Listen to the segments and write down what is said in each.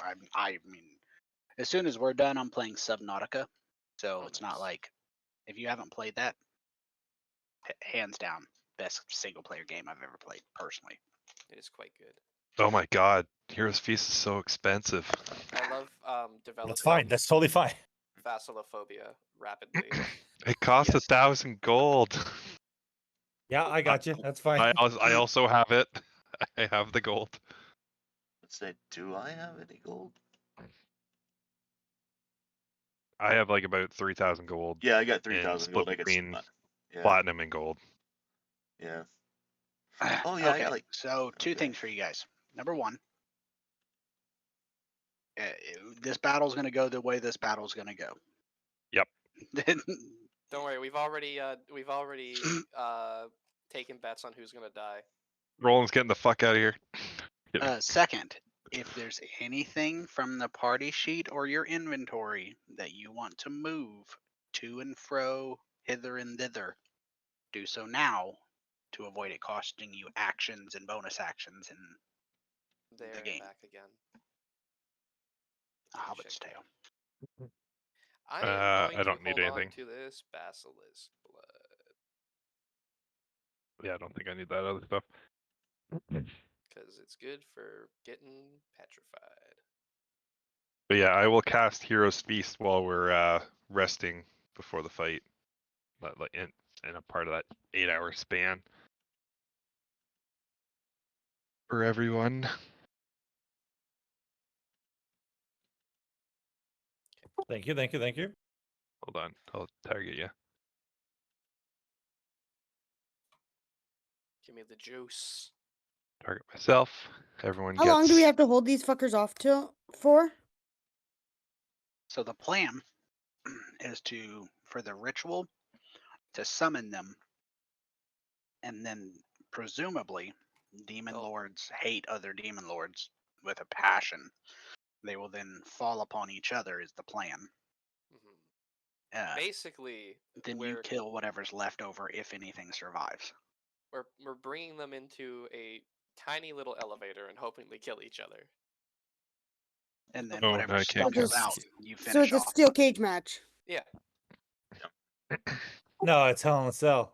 I mean, as soon as we're done, I'm playing Subnautica, so it's not nice. like if you haven't played that, hands down, best single player game I've ever played personally. It is quite good. Oh my god, Heroes Feast is so expensive. I love developing. That's fine. That's totally fine. Vassalophobia rapidly. It costs Yes. 1,000 gold. Yeah, I got you. That's fine. I also have it. I have the gold. Let's say, do I have any gold? I have like about 3,000 gold. Yeah, I got and 3,000 split gold. I between yeah. platinum and gold. Yeah. Oh yeah, Okay, I got like. so two things for you guys. Number one, this battle's going to go the way this battle's going to go. Yep. Don't worry, we've already taken bets on who's gonna die. Roland's getting the fuck out of here. Second, if there's anything from the party sheet or your inventory that you want to move to and fro, hither and thither, do so now to avoid it costing you actions and bonus actions in There the and game. back again. A Hobbit's Tale. I am going I to don't need hold on anything. to this basilisk blood Yeah, I don't think I need that other stuff. because it's good for getting petrified. But yeah, I will cast Heroes Feast while we're resting before the fight. Like in a part of that 8-hour span. For everyone. Thank you. Hold on, I'll target you. Give me the juice. Target myself. Everyone How gets. long do we have to hold these fuckers off for? So the plan is for the ritual, to summon them, and then presumably demon lords hate other demon lords with a passion. They will then fall upon each other is the plan. Basically, Then you kill whatever's left over if anything survives. we're bringing them into a tiny little elevator and hoping they kill each other. And then Oh, whatever no, I can't stumbles kill. out, you finish So it's a off. steel cage match. Yeah. No, it's Hell in a Cell.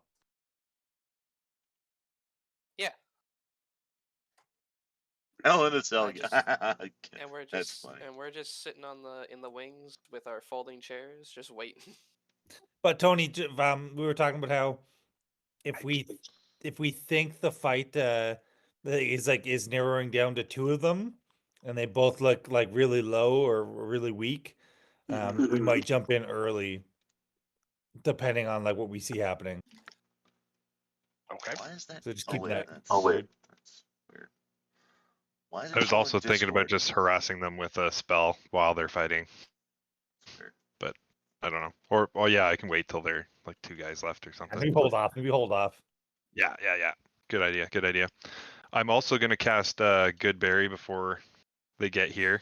Yeah. Hell in a Cell. And we're just sitting in the wings with our folding chairs, just waiting. But Tony, we were talking about how if we think the fight is narrowing down to two of them, and they both look like really low or really weak, we might jump in early, depending on like what we see happening. Okay. Why is that? So just keep that. Oh wait, that's weird. Why is it I was showing also thinking about Discord? just harassing them with a spell while they're fighting. Weird. But I don't know. Or yeah, I can wait till they're like 2 guys left or something. Maybe hold off. Yeah. Good idea. I'm also gonna cast Good Berry before they get here.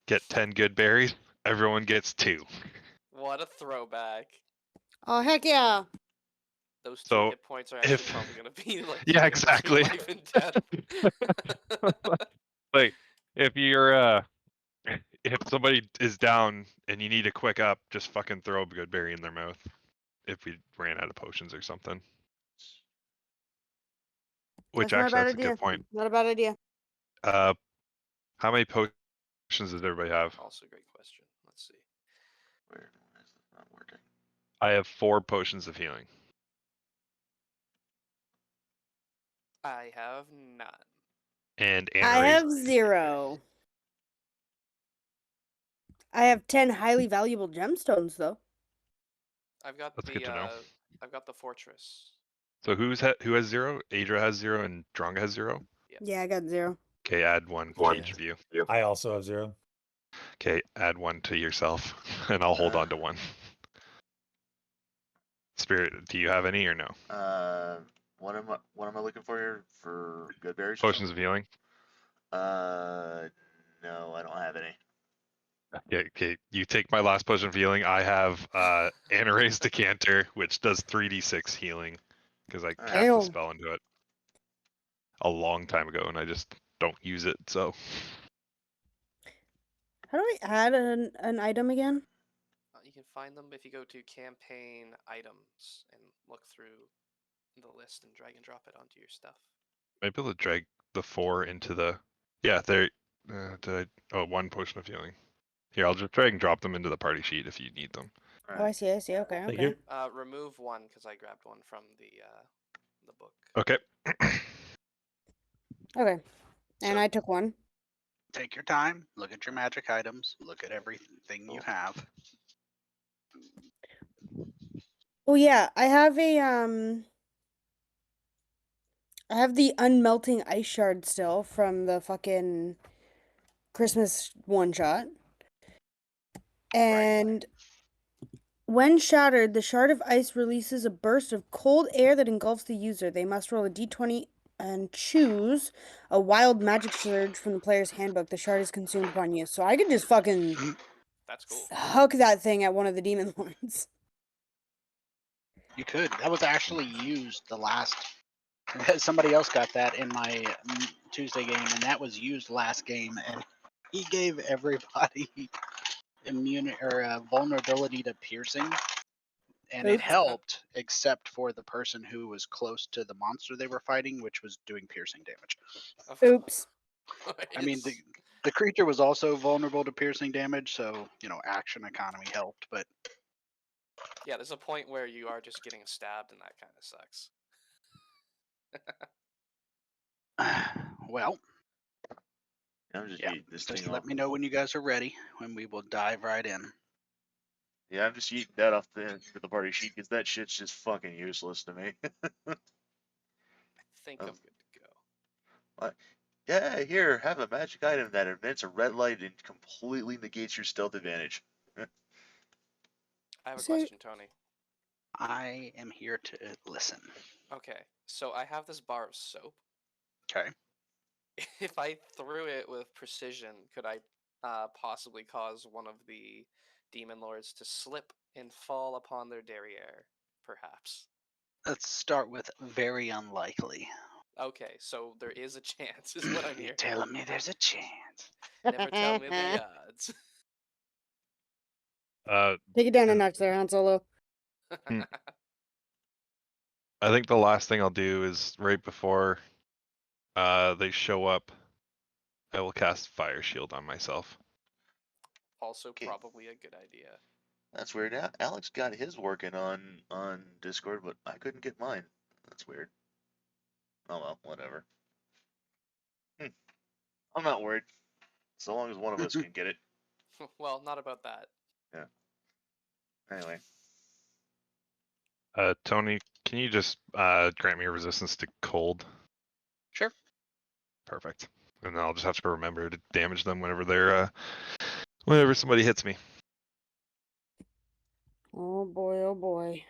Get 10 good berries. Everyone gets 2. What a throwback. Oh heck yeah! Those 2 So, hit points are actually if- probably going to be like Yeah, the difference between exactly. life and death. Like if you're if somebody is down and you need a quick up, just fucking throw a good berry in their mouth. If we ran out of potions or something. Which That's not a actually bad that's a idea. good point. Not a bad idea. How many potions does everybody have? Also a great question. Let's see. Why is this not working? I have 4 potions of healing. I have none. And I Anne have 0. I have 10 highly valuable gemstones though. I've got That's good to know. I've got the fortress. So who has 0? Adra has 0 and Dronga has 0? Yep. Yeah, I got 0. Okay, add 1 to each of you. I also have 0. Okay, add 1 to yourself, and I'll hold on to 1. Spirit, do you have any or no? What am I looking for here for good berries? Potions of healing? No, I don't have any. Okay, you take my last potion of healing. I have Anara's Decanter, which does 3d6 healing, because I cast the spell into it a long time ago, and I just don't use it, so... How do I add an item again? You can find them if you go to campaign items and look through the list and drag and drop it onto your stuff. Might be able to drag the 4 into the. Yeah, there. Did I? Oh, 1 potion of healing. Here, I'll just drag and drop them into the party sheet if you need them. Oh, I see. Okay, Thank okay. you. Remove 1 because I grabbed 1 from the book. Okay. Okay. So- And I took 1. Take your time. Look at your magic items. Look at everything you have. Oh yeah, I have the unmelting ice shard still from the fucking Christmas one shot. And when shattered, the shard of ice releases a burst of cold air that engulfs the user. They must roll a d20 and choose a wild magic surge from the player's handbook. The shard is consumed upon use. So I could just fucking That's cool. huck that thing at one of the demon lords. You could. That was actually used the last. Somebody else got that in my Tuesday game, and that was used last game, and he gave everybody immunity or vulnerability to piercing, and it Oops. helped except for the person who was close to the monster they were fighting, which was doing piercing damage. Oops. I mean, the creature was also vulnerable to piercing damage, so action economy helped, but yeah, there's a point where you are just getting stabbed, and that kind of sucks. well, I'm just yeah. eating this Just thing let off. me know when you guys are ready, when we will dive right in. Yeah, I'm just eating that off the party sheet because that shit's just fucking useless to me. I think I'm good to go. What? Yeah, here, have a magic item that invents a red light and completely negates your stealth advantage. I have a So- question, Tony. I am here to listen. Okay, so I have this bar of soap. Okay. If I threw it with precision, could I possibly cause one of the demon lords to slip and fall upon their derriere, perhaps? Let's start with very unlikely. Okay, so there is a chance, is what I'm You're hearing. telling me there's a chance. Never tell me the odds. Take it down a notch there, Han Solo. I think the last thing I'll do is right before they show up, I will cast Fire Shield on myself. Also, Okay. probably a good idea. That's weird. Alex got his working on Discord, but I couldn't get mine. That's weird. Oh well, whatever. I'm not worried. So long as one of us can get it. Well, not about that. Yeah. Anyway. Tony, can you just grant me a resistance to cold? Sure. Perfect. And then I'll just have to remember to damage them whenever somebody hits me. Oh boy, oh boy.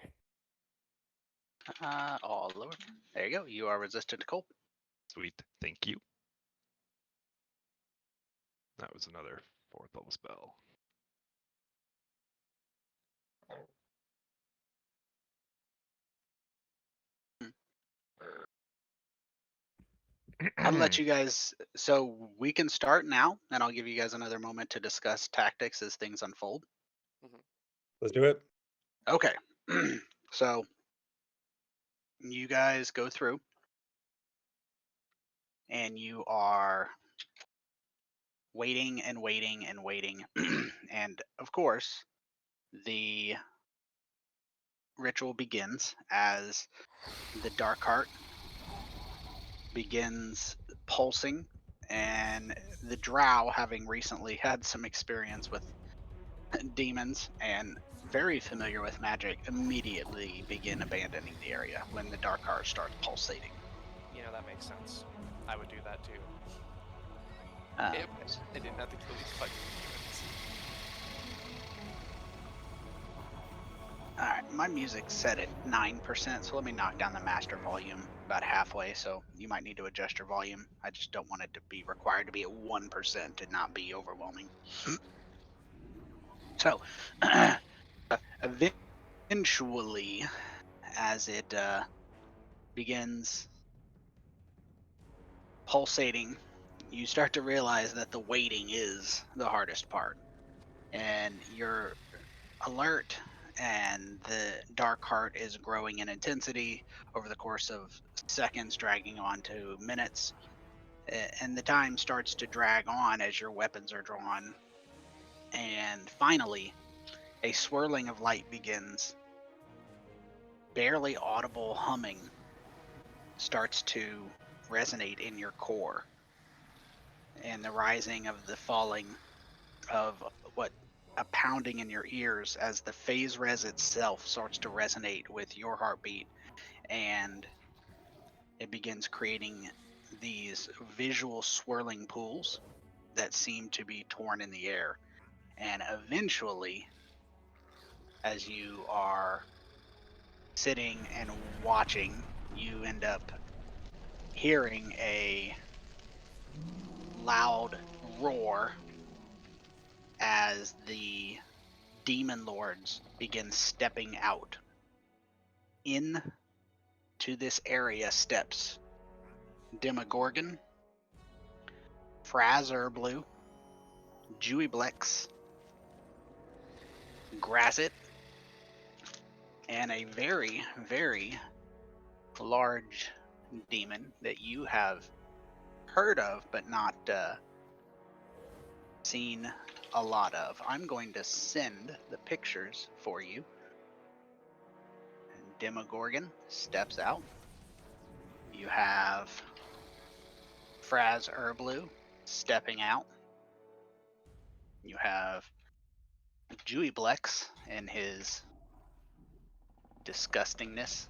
All lower. There you go. You are resistant to cold. Sweet. Thank you. That was another 4th level spell. I'll let you guys. So we can start now, and I'll give you guys another moment to discuss tactics as things unfold. Let's do it. Okay. So you guys go through, and you are waiting and waiting and waiting, and of course, the ritual begins as the dark heart begins pulsing, and the drow, having recently had some experience with demons and very familiar with magic, immediately begin abandoning the area when the dark heart starts pulsating. That makes sense. I would do that too. Uh, I didn't have to kill these fucking demons. Alright, my music's set at 9%, so let me knock down the master volume about halfway, so you might need to adjust your volume. I just don't want it to be required to be at 1% and not be overwhelming. So, eventually, as it begins pulsating, you start to realize that the waiting is the hardest part. And you're alert, and the dark heart is growing in intensity over the course of seconds, dragging on to minutes. And the time starts to drag on as your weapons are drawn. And finally, a swirling of light begins. Barely audible humming starts to resonate in your core, and the rising of the falling of what a pounding in your ears as the phase res itself starts to resonate with your heartbeat, and it begins creating these visual swirling pools that seem to be torn in the air. And eventually, as you are sitting and watching, you end up hearing a loud roar as the demon lords begin stepping out. In to this area steps Demogorgon, Fraz-Blue, Jewyblex, Grazit, and a very, very large demon that you have heard of but not seen a lot of. I'm going to send the pictures for you. And Demogorgon steps out. You have Fraz-Blue stepping out. You have Jewyblex in his disgustingness,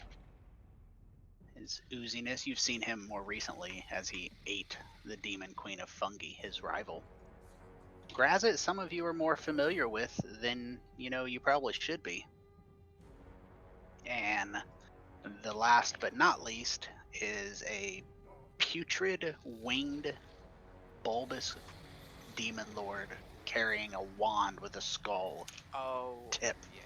his ooziness. You've seen him more recently as he ate the demon queen of fungi, his rival. Grazit, some of you are more familiar with than you probably should be. And the last but not least is a putrid winged bulbous demon lord carrying a wand with a skull. Oh, Tip. yeah.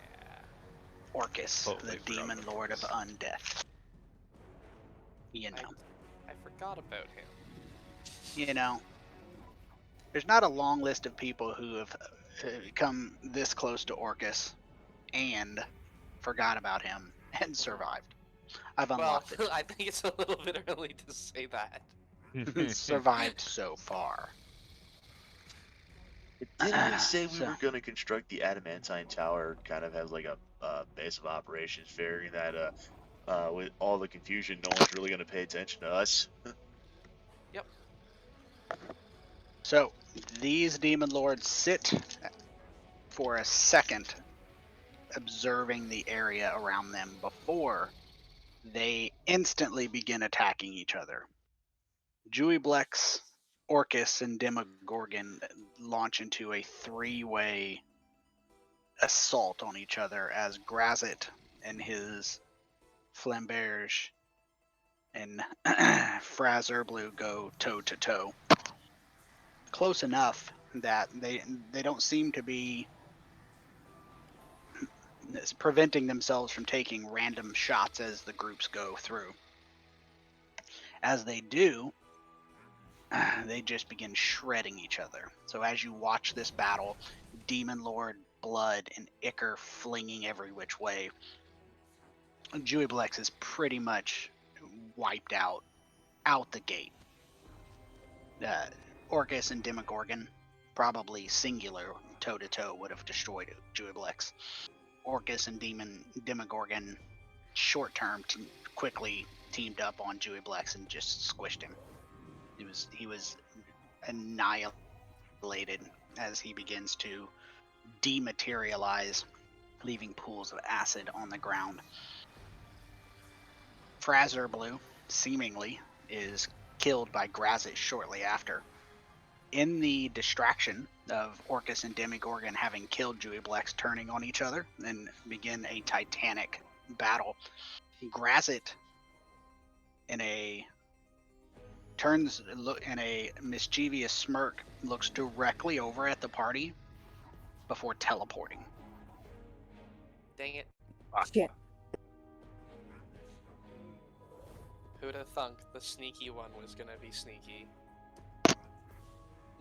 Orcus, Totally the forgot demon about lord of Orcus. undeath. You know. I forgot about him. You know, there's not a long list of people who have come this close to Orcus and forgot about him and survived. I've Well, unlocked it. I think it's a little bit early to say that. Survived so far. Didn't we say we So- were going to construct the adamantine tower kind of as like a base of operations, figuring that with all the confusion, no one's really going to pay attention to us? Yep. So these demon lords sit for a second observing the area around them before they instantly begin attacking each other. Jewyblex, Orcus, and Demogorgon launch into a three-way assault on each other as Grazit and his Flamberge and Fraz-Blue go toe-to-toe. Close enough that they don't seem to be preventing themselves from taking random shots as the groups go through. As they do, they just begin shredding each other. So as you watch this battle, Demon Lord, blood, and ichor flinging every which way, Jewyblex is pretty much wiped out the gate. Orcus and Demogorgon, probably singular toe-to-toe, would have destroyed Jewyblex. Orcus and Demogorgon, short-term, quickly teamed up on Jewyblex and just squished him. He was annihilated as he begins to dematerialize, leaving pools of acid on the ground. Fraz-Blue, seemingly, is killed by Grazit shortly after. In the distraction of Orcus and Demogorgon having killed Jewyblex turning on each other and begin a titanic battle, Grazit, in a mischievous smirk, looks directly over at the party before teleporting. Dang it. Shit. Who'd have thunk the sneaky one was gonna be sneaky?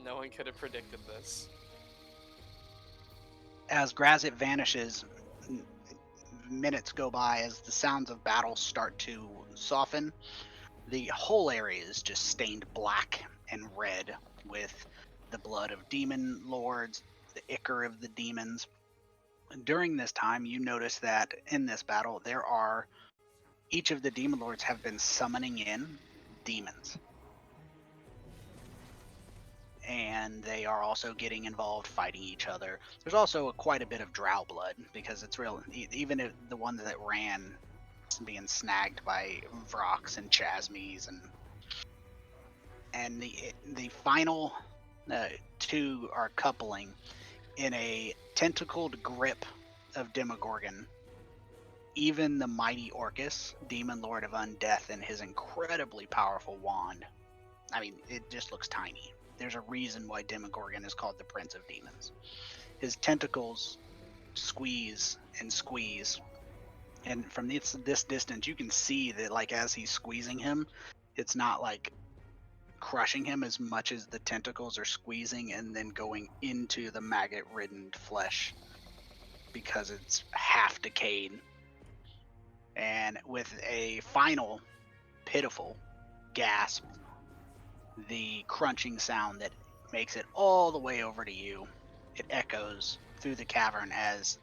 No one could have predicted this. As Grazit vanishes, minutes go by as the sounds of battle start to soften. The whole area is just stained black and red with the blood of demon lords, the ichor of the demons. During this time, you notice that in this battle, each of the demon lords have been summoning in demons. And they are also getting involved fighting each other. There's also quite a bit of drow blood because it's real. Even if the ones that ran being snagged by Vrox and Chasmes, and the final two are coupling in a tentacled grip of Demogorgon. Even the mighty Orcus, Demon Lord of Undeath, and his incredibly powerful wand. I mean, it just looks tiny. There's a reason why Demogorgon is called the Prince of Demons. His tentacles squeeze and squeeze, and from this distance, you can see that, like, as he's squeezing him, it's not like crushing him as much as the tentacles are squeezing and then going into the maggot-ridden flesh because it's half decayed. And with a final pitiful gasp, the crunching sound that makes it all the way over to you, it echoes through the cavern as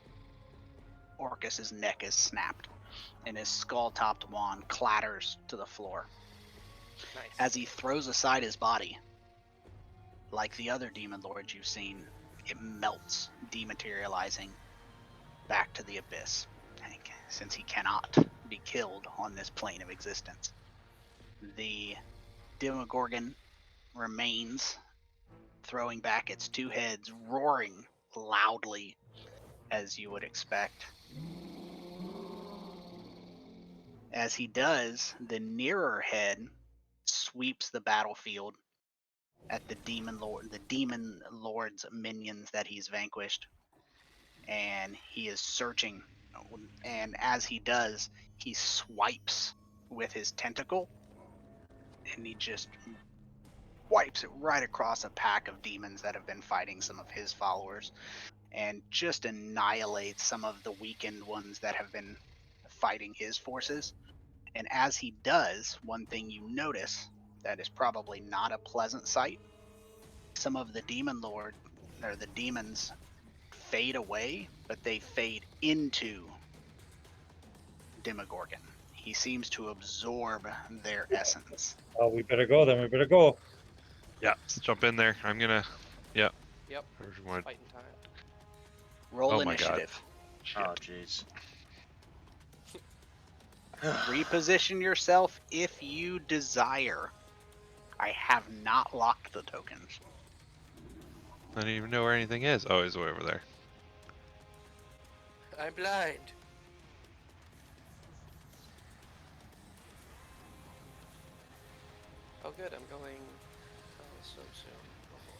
Orcus's neck is snapped and his skull-topped wand clatters to the floor. Nice. As he throws aside his body, like the other demon lords you've seen, it melts, dematerializing back to the abyss, since he cannot be killed on this plane of existence. The Demogorgon remains, throwing back its two heads, roaring loudly, as you would expect. As he does, the nearer head sweeps the battlefield at the demon lord's minions that he's vanquished, and he is searching. And as he does, he swipes with his tentacle, and he just wipes it right across a pack of demons that have been fighting some of his followers, and just annihilates some of the weakened ones that have been fighting his forces. And as he does, one thing you notice that is probably not a pleasant sight, some of the demon lord, or the demons, fade away, but they fade into Demogorgon. He seems to absorb their essence. Oh, we better go then. We better go. Yeah, let's jump in there. I'm gonna. Yeah. Yep. Where's one? Fighting time. Roll Oh my God. initiative. Shit. Oh, jeez. Reposition yourself if you desire. I have not locked the tokens. I don't even know where anything is. Oh, it's way over there. I'm blind. Oh good, I'm going so soon. Oh boy.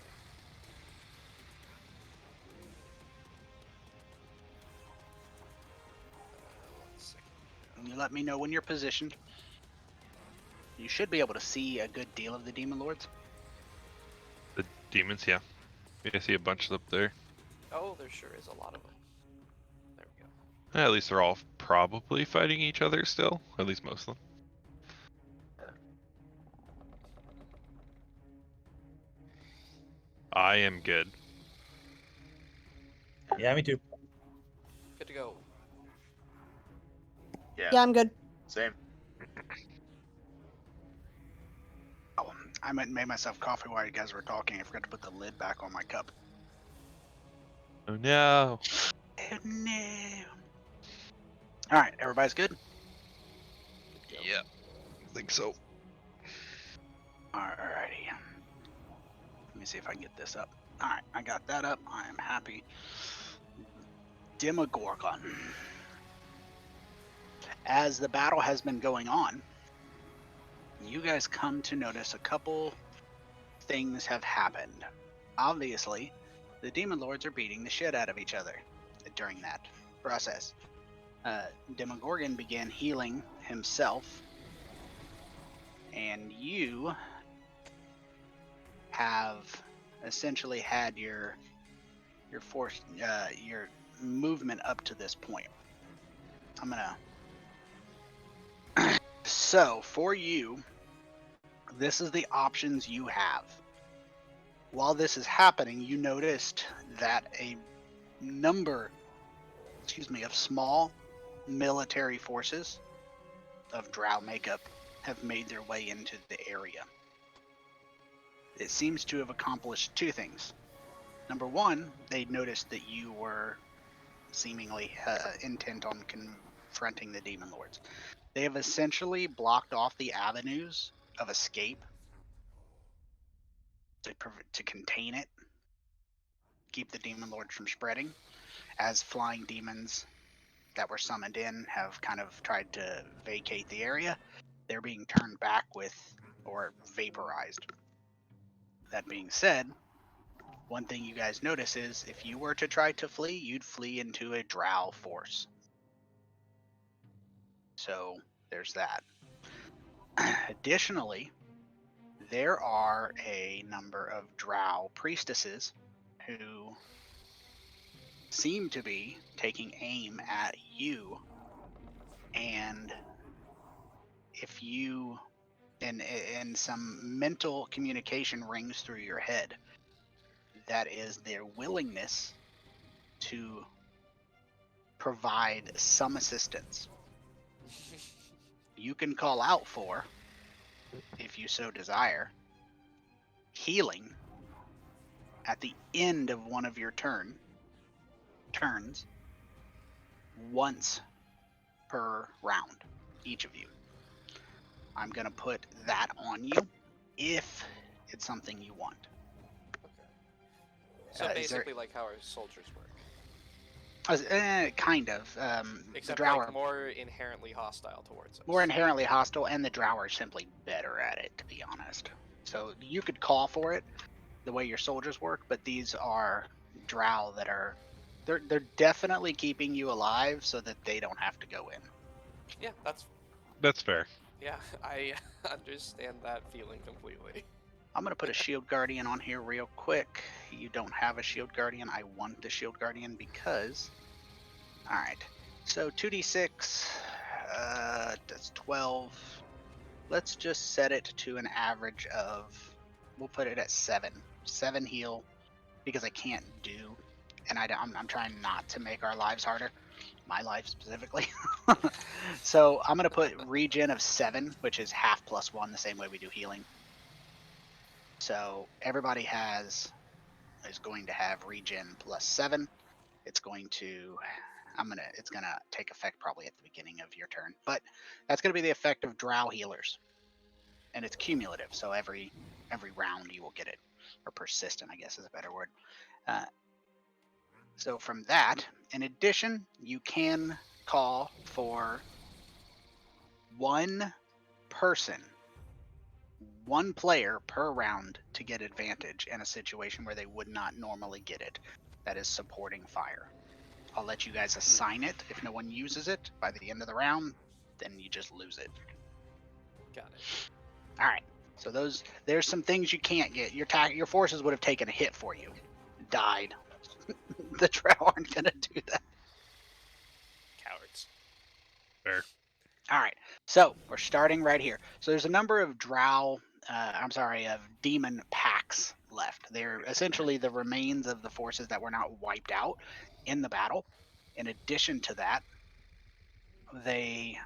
One second. And you let me know when you're positioned. You should be able to see a good deal of the demon lords. The demons, yeah. I see a bunch up there. Oh, there sure is a lot of them. There we go. At least they're all probably fighting each other still. At least most of them. I am good. Yeah, me too. Good to go. Yeah, Yeah, I'm good. same. Oh, I made myself coffee while you guys were talking. I forgot to put the lid back on my cup. Oh no. Oh no. Alright, everybody's good? Yeah. I think so. Alrighty. Let me see if I can get this up. Alright, I got that up. I am happy. Demogorgon. As the battle has been going on, you guys come to notice a couple things have happened. Obviously, the demon lords are beating the shit out of each other during that process. Demogorgon began healing himself, and you have essentially had your force, your movement up to this point. I'm gonna. So for you, this is the options you have. While this is happening, you noticed that a number, of small military forces of drow makeup have made their way into the area. It seems to have accomplished two things. Number one, they noticed that you were seemingly intent on confronting the demon lords. They have essentially blocked off the avenues of escape to contain it, keep the demon lords from spreading, as flying demons that were summoned in have kind of tried to vacate the area. They're being turned back or vaporized. That being said, one thing you guys notice is if you were to try to flee, you'd flee into a drow force. So there's that. Additionally, there are a number of drow priestesses who seem to be taking aim at you, and if you and some mental communication rings through your head, that is their willingness to provide some assistance. You can call out for, if you so desire, healing at the end of one of your turns once per round, each of you. I'm going to put that on you if it's something you want. Okay. So basically, like how our soldiers work. Kind of. Except the drow like are more inherently hostile towards us. more inherently hostile, and the drow are simply better at it, to be honest. So you could call for it the way your soldiers work, but these are drow that are they're definitely keeping you alive so that they don't have to go in. Yeah, That's fair. yeah, I understand that feeling completely. I'm going to put a shield guardian on here real quick. You don't have a shield guardian. I want the shield guardian because... Alright. So 2d6. That's 12. Let's just set it to an average of... We'll put it at 7. 7 heal. Because I can't do... And I'm trying not to make our lives harder. My life specifically. So I'm going to put regen of 7, which is half plus 1, the same way we do healing. So everybody is going to have regen plus 7. It's going to take effect probably at the beginning of your turn, but that's going to be the effect of drow healers, and it's cumulative. So every round you will get it, or persistent, I guess is a better word. So from that, in addition, you can call for one player per round to get advantage in a situation where they would not normally get it. That is supporting fire. I'll let you guys assign it. If no one uses it by the end of the round, then you just lose it. Got it. All right. So there's some things you can't get. Your forces would have taken a hit for you, died. The drow aren't gonna do that. Cowards. Fair. All right. So we're starting right here. So there's a number of of demon packs left. They're essentially the remains of the forces that were not wiped out in the battle. In addition to that, they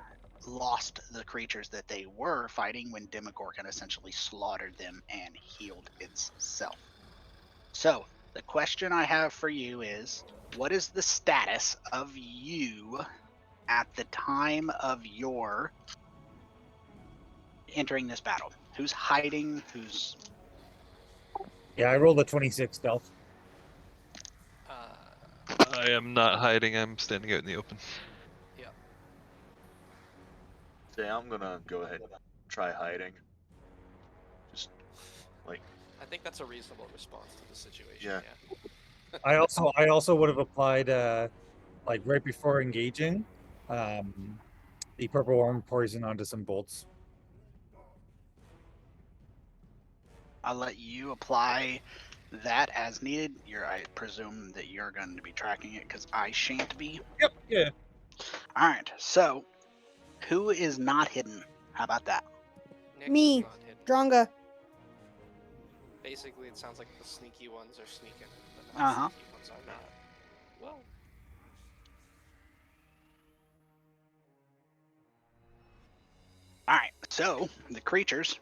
lost the creatures that they were fighting when Demogorgon essentially slaughtered them and healed itself. So the question I have for you is, what is the status of you at the time of your entering this battle? Who's hiding? Who's... Yeah, I rolled a 26 stealth. I am not hiding. I'm standing out in the open. Yeah. Say, I'm gonna go ahead and try hiding. Just like, I think that's a reasonable response to the situation. Yeah. Yeah. I also would have applied like right before engaging, the purple worm poison onto some bolts. I'll let you apply that as needed. I presume that you're going to be tracking it because I shan't be. Yep. Yeah. All right. So, who is not hidden? How about that? Nyx Me. is not hidden. Dronga. Basically, it sounds like the sneaky ones are sneaking, but the Uh-huh. sneaky ones are not. Well, All right. So the creatures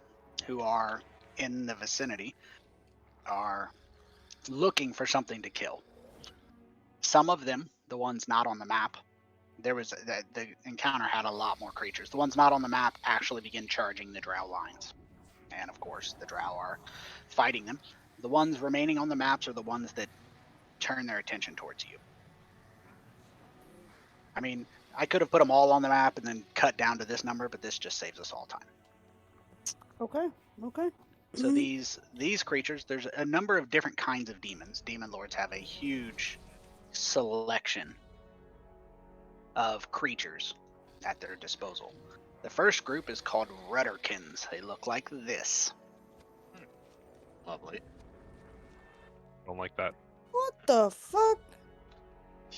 who are in the vicinity are looking for something to kill. Some of them, the ones not on the map, the encounter had a lot more creatures. The ones not on the map actually begin charging the drow lines, and of course the drow are fighting them. The ones remaining on the maps are the ones that turn their attention towards you. I mean, I could have put them all on the map and then cut down to this number, but this just saves us all time. Okay. Okay. So these creatures, there's a number of different kinds of demons. Demon lords have a huge selection of creatures at their disposal. The first group is called Rudderkins. They look like this. Lovely. Don't like that. What the fuck?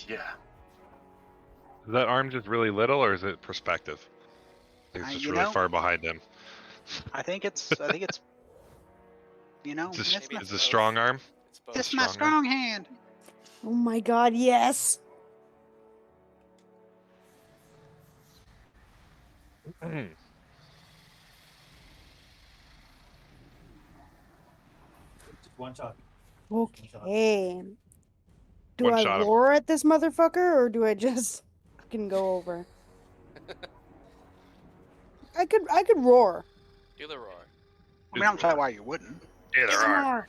Yeah. Is that arm just really little, or is it perspective? It's just You really know, far behind him. I think it's you know, It's maybe a it's both. strong arm. It's both. it's my strong arm. strong hand. Oh my god, yes. Just one shot. Okay. Do One I shot him. roar at this motherfucker or do I just fucking go over? I could roar. Do the roar. I mean, I don't tell you why you wouldn't. Either arm.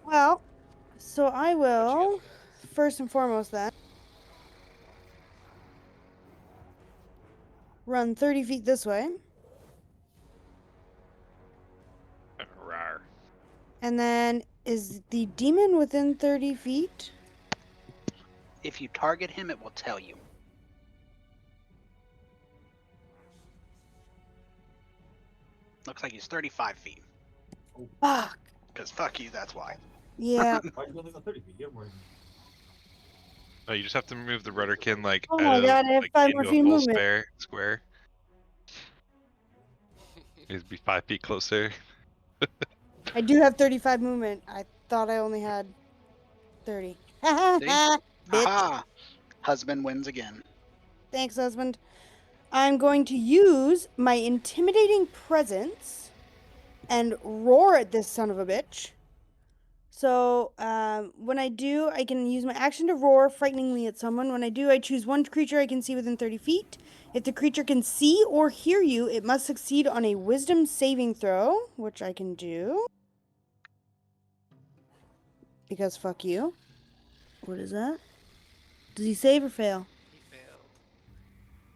Well, so I What you will got? first and foremost then run 30 feet this way, Rawr. and then is the demon within 30 feet? If you target him, it will tell you. Looks like he's 35 feet. Fuck. Because fuck you, that's why. Yeah. Why are you only on 30 feet? You have more than No, you just have to move the rudderkin like Oh out my of god, I have like 5 into more a feet of full movement. square. It'd be 5 feet closer. I do have 35 movement. I thought I only had 30. See? Bitch. Aha! Husband wins again. Thanks, husband. I'm going to use my intimidating presence and roar at this son of a bitch. So, when I do, I can use my action to roar frighteningly at someone. When I do, I choose one creature I can see within 30 feet. If the creature can see or hear you, it must succeed on a wisdom saving throw, which I can do. Because fuck you. What is that? Does he save or fail? He failed.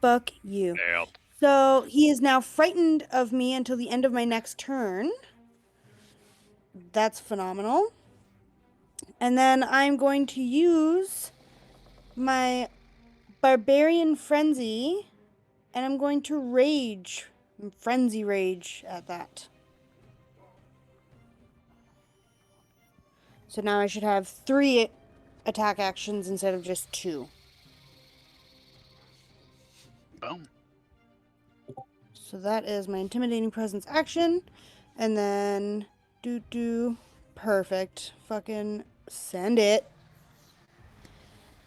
Fuck you. Failed. So he is now frightened of me until the end of my next turn. That's phenomenal. And then I'm going to use my Barbarian Frenzy, and I'm going to Rage. Frenzy Rage at that. So now I should have 3 attack actions instead of just 2. Boom. So that is my Intimidating Presence action. And then, perfect. Fucking send it.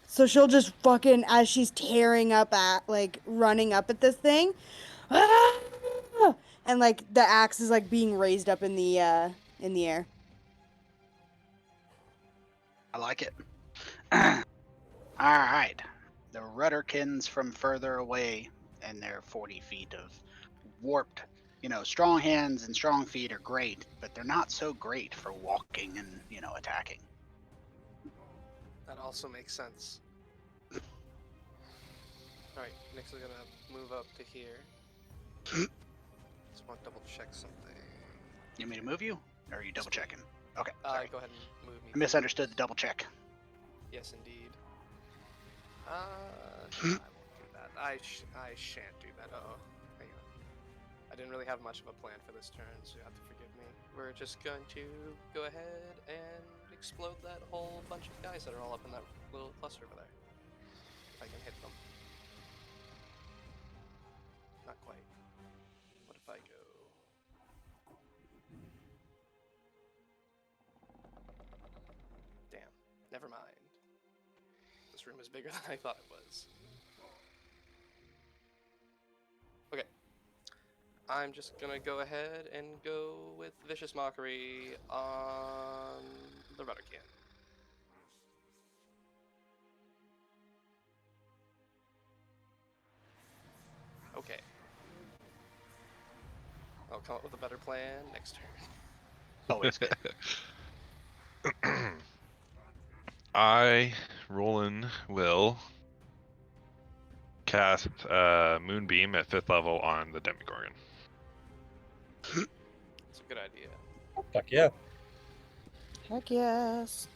So she'll just fucking, as she's tearing up at, like, running up at this thing. Ah! And, like, the axe is, like, being raised up in the air. I like it. Alright. The Rudderkins from further away and their 40 feet of warped. You know, strong hands and strong feet are great, but they're not so great for walking and, attacking. That also makes sense. Alright, Nyx is gonna move up to here. Just want to double check something. You want me to move you? Or are you double checking? Okay. Sorry. Go ahead and move me. I misunderstood the double check. Yes, indeed. I won't do that. I shan't do that. Oh, hang on. I didn't really have much of a plan for this turn, so you have to forgive me. me. We're just going to go ahead and explode that whole bunch of guys that are all up in that little cluster over there. If I can hit them. Not quite. What if I go... Damn. Never mind. This room is bigger than I thought it was. Okay. I'm just gonna go ahead and go with Vicious Mockery on the Rudderkin. Okay. I'll come up with a better plan next turn. Always good. I, Roland, will cast Moonbeam at 5th level on the Demogorgon. It's a good idea. Fuck yeah. Heck yes.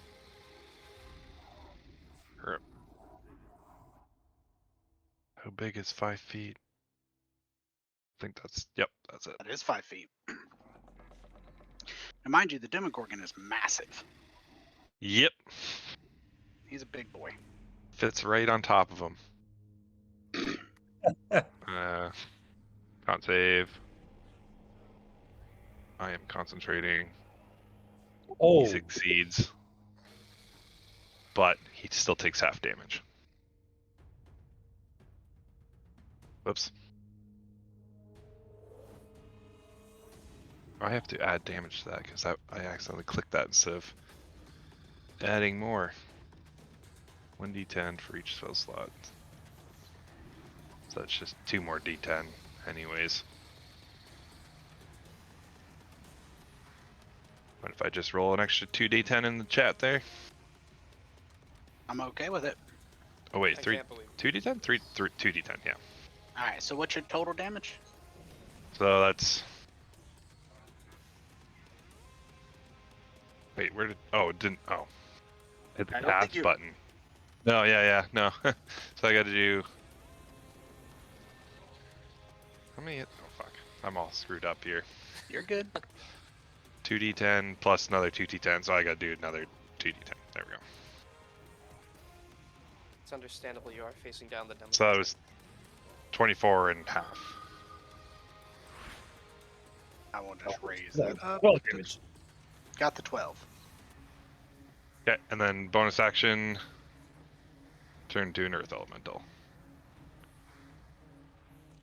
How big is 5 feet? I think that's, yep, that's it. That is 5 feet. And mind you, the Demogorgon is massive. Yep. He's a big boy. Fits right on top of him. Can't save. I am concentrating. Oh, He succeeds. But he still takes half damage. Whoops. I have to add damage to that because I accidentally clicked that instead of adding more. 1d10 for each spell slot. So that's just 2 more d10 anyways. What if I just roll an extra 2d10 in the chat there? I'm okay with it. Oh wait, I 3 can't believe 2d10? 2d10, yeah. Alright, so what's your total damage? So that's... Wait, where did... Oh, it didn't... Oh. Hit the I don't think cast you- button. No, yeah, no. So I gotta do... How many... Oh, fuck. I'm all screwed up here. You're good. 2d10 plus another 2d10, so I gotta do another 2d10. There we go. It's understandable you are facing down the Demogorgon. So that was 24 and half. I will just raise that up. 12 damage. Got the 12. Okay, and then bonus action, turn to an Earth Elemental.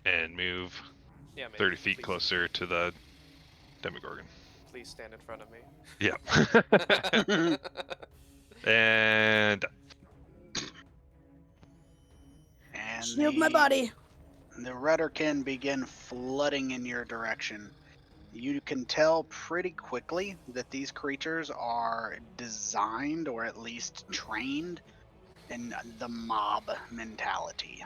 And move Yeah, maybe. 30 feet Please- closer to the Demogorgon. Please stand in front of me. Yeah. And And Shield my body. The Rudderkin begin flooding in your direction. You can tell pretty quickly that these creatures are designed, or at least trained, in the mob mentality.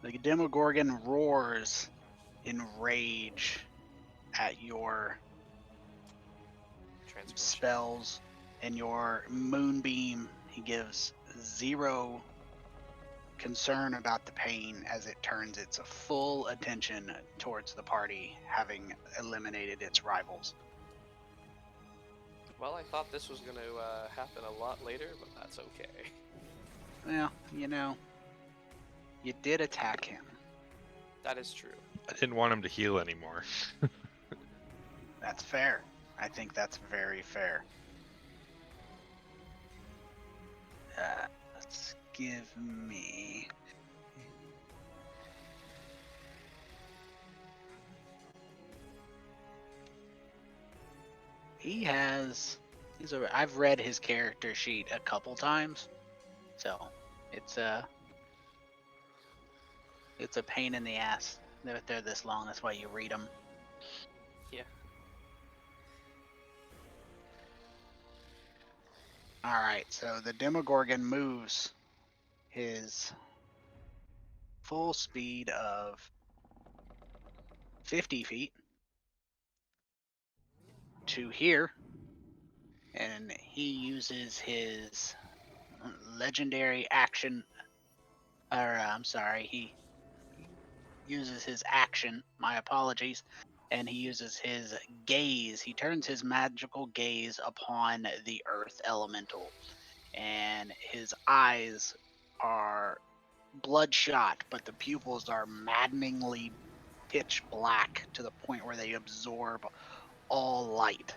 The Demogorgon roars in rage at your Transgression. spells and your moonbeam. He gives 0 concern about the pain as it turns its full attention towards the party, having eliminated its rivals. Well, I thought this was going to happen a lot later, but that's okay. Well, you know, you did attack him. That is true. I didn't want him to heal anymore. That's fair. I think that's very fair. Let's give me... I've read his character sheet a couple times, so it's a pain in the ass that they're this long. That's why you read them. Yeah. All right, so the Demogorgon moves his full speed of 50 feet to here, and he uses his legendary action, or I'm sorry, uses his action, my apologies, and he uses his gaze. He turns his magical gaze upon the earth elemental, and his eyes are bloodshot, but the pupils are maddeningly pitch black to the point where they absorb all light.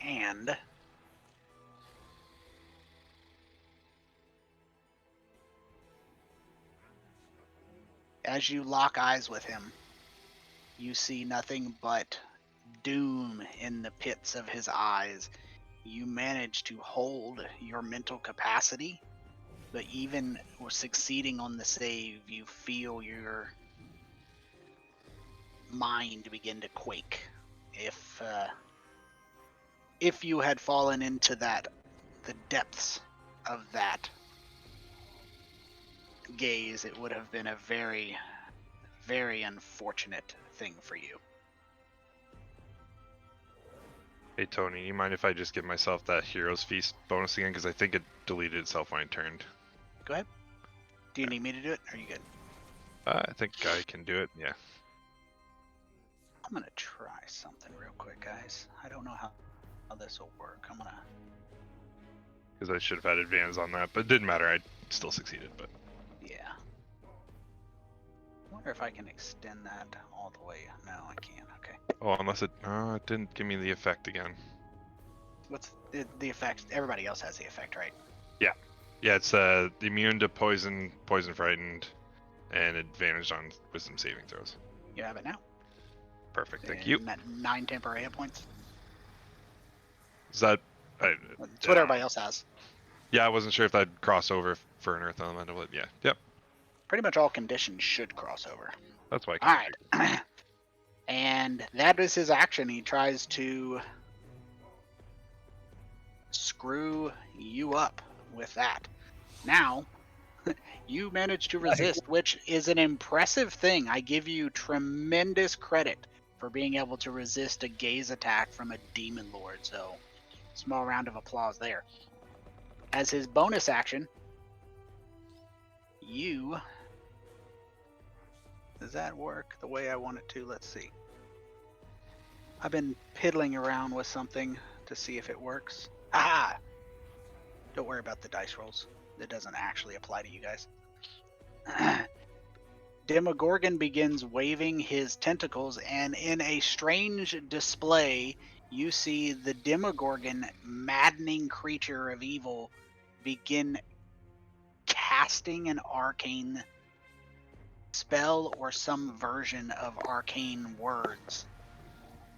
And as you lock eyes with him, you see nothing but doom in the pits of his eyes. You manage to hold your mental capacity, but even succeeding on the save, you feel your mind begin to quake. If you had fallen into the depths of that gaze, it would have been a very, very unfortunate thing for you. Hey Tony, you mind if I just give myself that Hero's Feast bonus again? Because I think it deleted itself when I turned. Go ahead. Do you need me to do it? Or are you good? I think I can do it, yeah. I'm gonna try something real quick, guys. I don't know how this will work. I'm gonna. Because I should have had advantage on that, but it didn't matter. I still succeeded, but... Yeah. I wonder if I can extend that all the way. No, I can't. Okay. Oh, unless it... it didn't give me the effect again. What's the effect? Everybody else has the effect, right? Yeah, it's immune to poison, poison frightened, and advantage on wisdom saving throws. You have it now. Perfect, thank you. 9 temporary hit points. Is that... It's what everybody else has. Yeah, I wasn't sure if that'd cross over for an earth elemental, but yeah. Yep, Pretty much all conditions should cross over. that's why I All can right. And that is his action. He tries to screw you up with that. Now, you manage to resist, which is an impressive thing. I give you tremendous credit for being able to resist a gaze attack from a demon lord. So, small round of applause there. As his bonus action, you... Does that work the way I want it to? Let's see. I've been piddling around with something to see if it works. Ah! Don't worry about the dice rolls. That doesn't actually apply to you guys. Demogorgon begins waving his tentacles, and in a strange display, you see the Demogorgon, maddening creature of evil, begin casting an arcane spell or some version of arcane words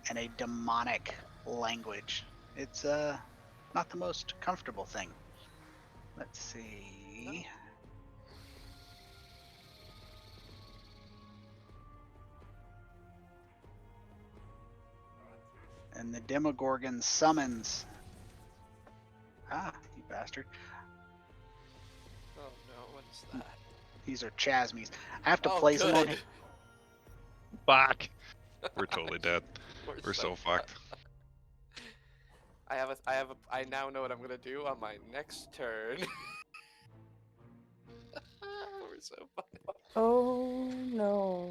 and a demonic language. It's not the most comfortable thing. Let's see. And the Demogorgon summons. Ah, you bastard. Oh no, what is that? These are chasmies. I have to Oh, place them on. good. Fuck! We're totally dead. We're so fucked. I now know what I'm gonna do on my next turn. We're so funny. Oh no.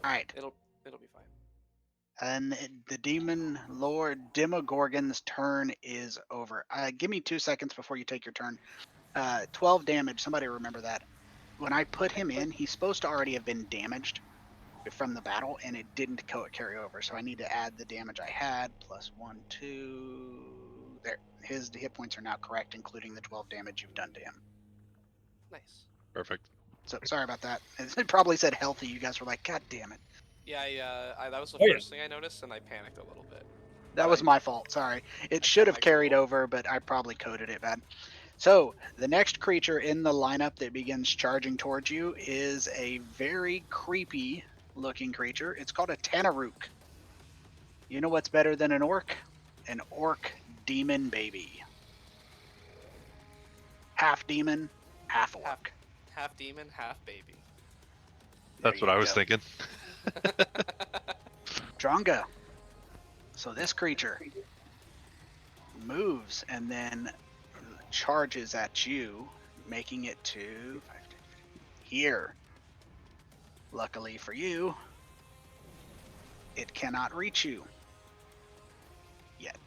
Alright. It'll be fine. And the Demon Lord Demogorgon's turn is over. Give me 2 seconds before you take your turn. 12 damage. Somebody remember that. When I put him in, he's supposed to already have been damaged from the battle, and it didn't carry over. So I need to add the damage I had, plus 1, 2. There. His hit points are now correct, including the 12 damage you've done to him. Nice. Perfect. So sorry about that. It probably said healthy. You guys were like, God damn it. Yeah, that was the Oh, yeah. first thing I noticed, and I panicked a little bit. That But was I- my fault. Sorry. It I should got have my carried cool. over, but I probably coded it bad. So the next creature in the lineup that begins charging towards you is a very creepy looking creature. It's called a Tanaruk. You know what's better than an orc? An orc demon baby. Half demon, half orc. Half demon, half baby. That's what I was thinking. Dronga. So this creature moves and then charges at you, making it to here. Luckily for you, it cannot reach you yet.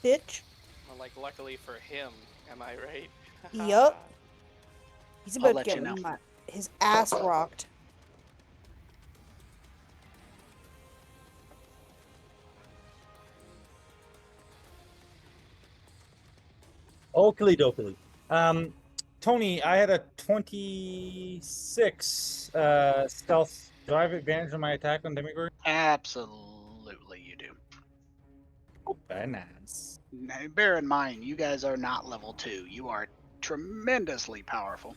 Bitch. Well, like, luckily for him, am I right? Yup. He's I'll about to let get you know. his ass rocked. Oakley dokley. Tony, I had a 26 stealth drive advantage on my attack on Demigorgon. Absolutely, you do. Very nice. Now, bear in mind, you guys are not level 2. You are tremendously powerful.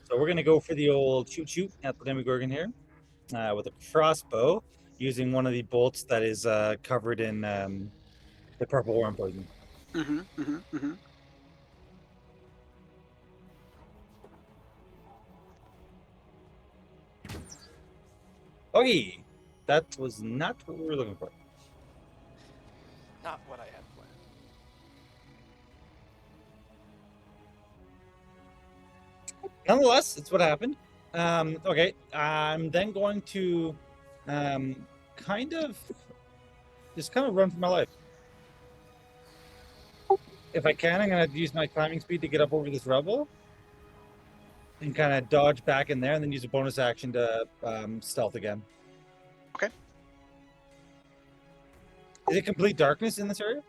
So we're gonna go for the old shoot at the Demigorgon here, with a crossbow, using one of the bolts that is covered in the purple worm poison. Mm-hmm, mm-hmm, mm-hmm. Okay, that was not what we were looking for. Not what I had planned. Nonetheless, it's what happened. Okay, I'm then going to kind of run for my life. If I can, I'm going to use my climbing speed to get up over this rubble and kind of dodge back in there, and then use a bonus action to stealth again. Okay. Is it complete darkness in this area?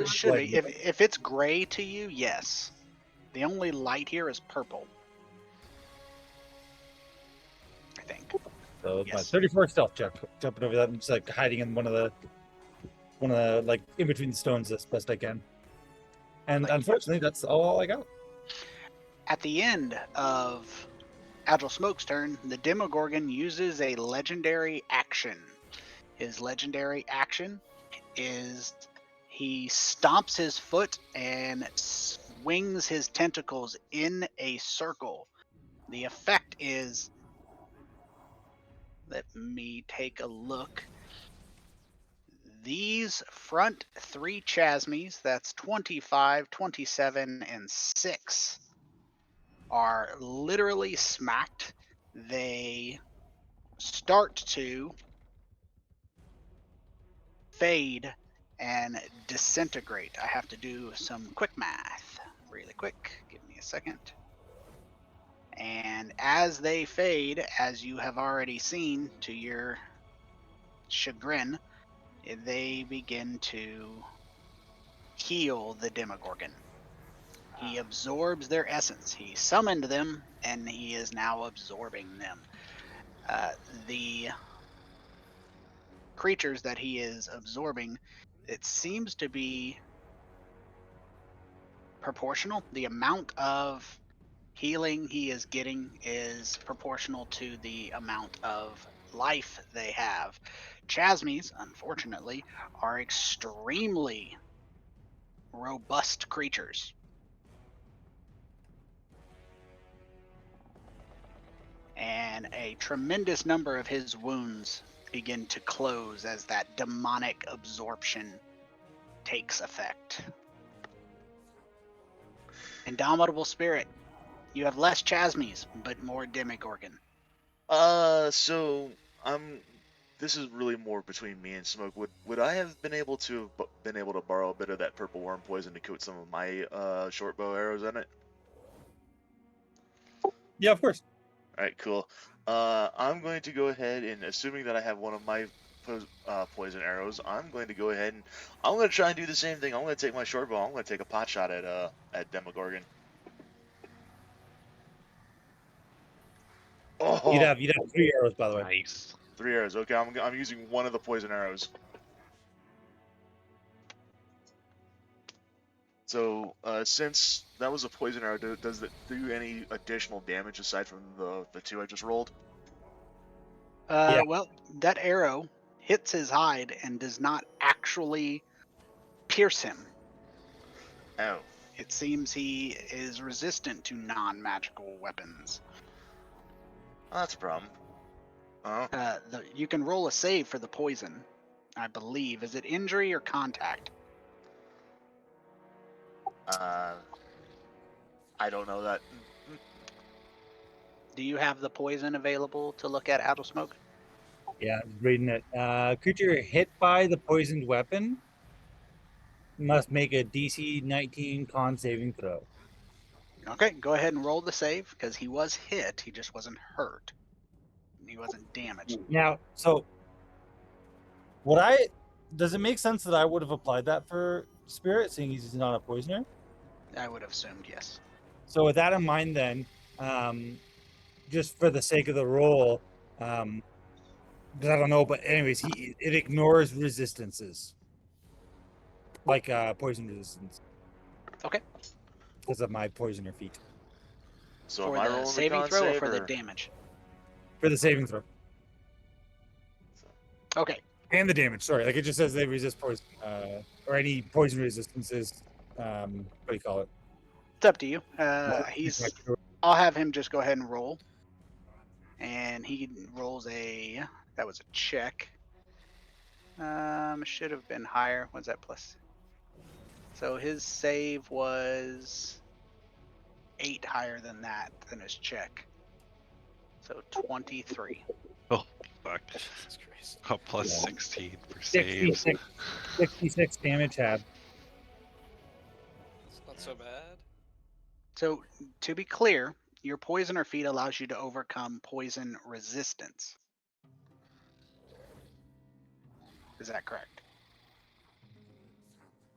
Should be. If it's gray to you, yes. The only light here is purple. I think. So my Yes. 34 stealth check, jumping over that and just like hiding in one of the like in between the stones as best I can. And Like- unfortunately, that's all I got. At the end of Agile Smoke's turn, the Demogorgon uses a legendary action. His legendary action is he stomps his foot and swings his tentacles in a circle. The effect is, let me take a look. These front 3 chasmes, that's 25, 27, and 6, are literally smacked. They start to fade and disintegrate. I have to do some quick math really quick. Give me a second. And as they fade, as you have already seen to your chagrin, they begin to heal the Demogorgon. He absorbs their essence. He summoned them, and he is now absorbing them. The creatures that he is absorbing, it seems to be proportional. The amount of healing he is getting is proportional to the amount of life they have. Chasmes, unfortunately, are extremely robust creatures. And a tremendous number of his wounds begin to close as that demonic absorption takes effect. Indomitable Spirit, you have less Chasmes, but more Demogorgon. So this is really more between me and Smoke. Would I have been able to borrow a bit of that purple worm poison to coat some of my short bow arrows in it? Yeah, of course. All right, cool. I'm going to go ahead and, assuming that I have one of my poison arrows, I'm going to go ahead and I'm going to try and do the same thing. I'm going to take my short bow. I'm going to take a pot shot at Demogorgon. Oh, You'd have 3 arrows, by the way. Nice. 3 arrows. Okay, I'm using one of the poison arrows. So, since that was a poison arrow, does it do any additional damage aside from the 2 I just rolled? Yeah. Well, that arrow hits his hide and does not actually pierce him. Oh. It seems he is resistant to non-magical weapons. Oh, that's a problem. You can roll a save for the poison, I believe. Is it injury or contact? I don't know that. Do you have the poison available to look at out of smoke? Yeah, I'm reading it. Creature hit by the poisoned weapon must make a DC 19 con saving throw. Okay, go ahead and roll the save because he was hit. He just wasn't hurt. He wasn't damaged. Now, so does it make sense that I would have applied that for Spirit, seeing he's not a poisoner? I would have assumed yes. So with that in mind, then, just for the sake of the roll, because I don't know, but anyways, it ignores resistances, like poison resistance. Okay. Because of my poisoner feat. So For am I the rolling the saving con throw or save, for the or- damage? For the saving throw. Okay. And the damage, sorry. Like it just says they resist poison, or any poison resistances. What do you call it? It's up to you. I'll have him just go ahead and roll. And he rolls that was a check. Should have been higher. What's that plus? So his save was 8 higher than his check. So 23. Oh, fuck. Jesus Christ. Oh, plus Yeah. 16 for saves. 66 damage had. It's not so bad. So to be clear, your poisoner feat allows you to overcome poison resistance. Is that correct?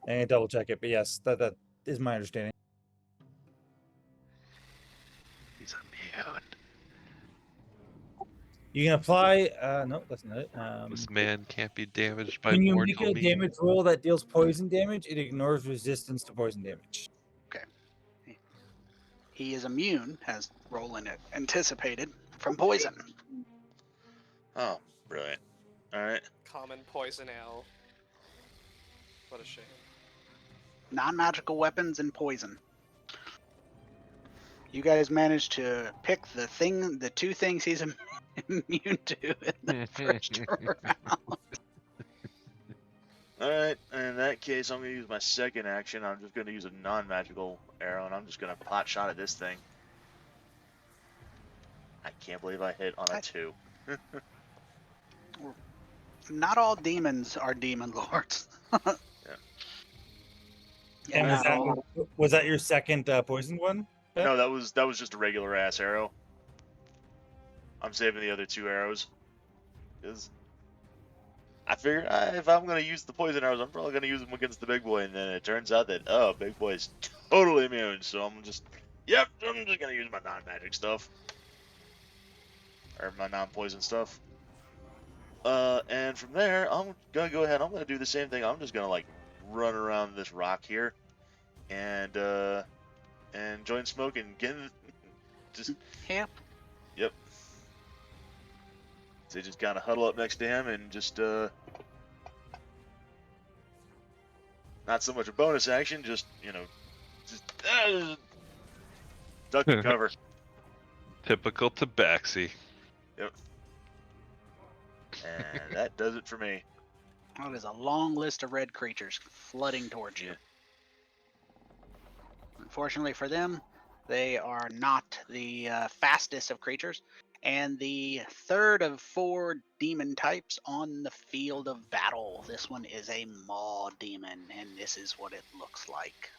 And double check it, but yes, that is my understanding. He's immune. You can apply. No, that's not it. This man can't be damaged by When you make mortal a means. damage roll that deals poison damage, it ignores resistance to poison damage. He is immune, as Roland anticipated, from poison. Oh, brilliant. All right. Common poison ale. What a shame. Non-magical weapons and poison. You guys managed to pick the two things he's immune to in the first round. All right. In that case, I'm gonna use my second action. I'm just gonna use a non-magical arrow, and I'm just gonna pot shot at this thing. I can't believe I hit on a 2. Not all demons are demon lords. Yeah. And not all. was that your second poison one? Yeah. No, that was just a regular ass arrow. I'm saving the other 2 arrows. Because I figured if I'm going to use the poison arrows, I'm probably going to use them against the big boy. And then it turns out that, big boy's totally immune. So I'm just going to use my non-magic stuff. Or my non-poison stuff. And from there, I'm going to go ahead. I'm going to do the same thing. I'm just going to, like, run around this rock here. And join Smoke and get in, just... Yep. Yep. So just kind of huddle up next to him and just, not so much a bonus action, just, duck and cover. Typical Tabaxi. And that does it for me. Well, there's a long list of red creatures flooding towards you. Unfortunately for them, they are not the fastest of creatures, and the third of 4 demon types on the field of battle. This one is a maw demon, and this is what it looks like.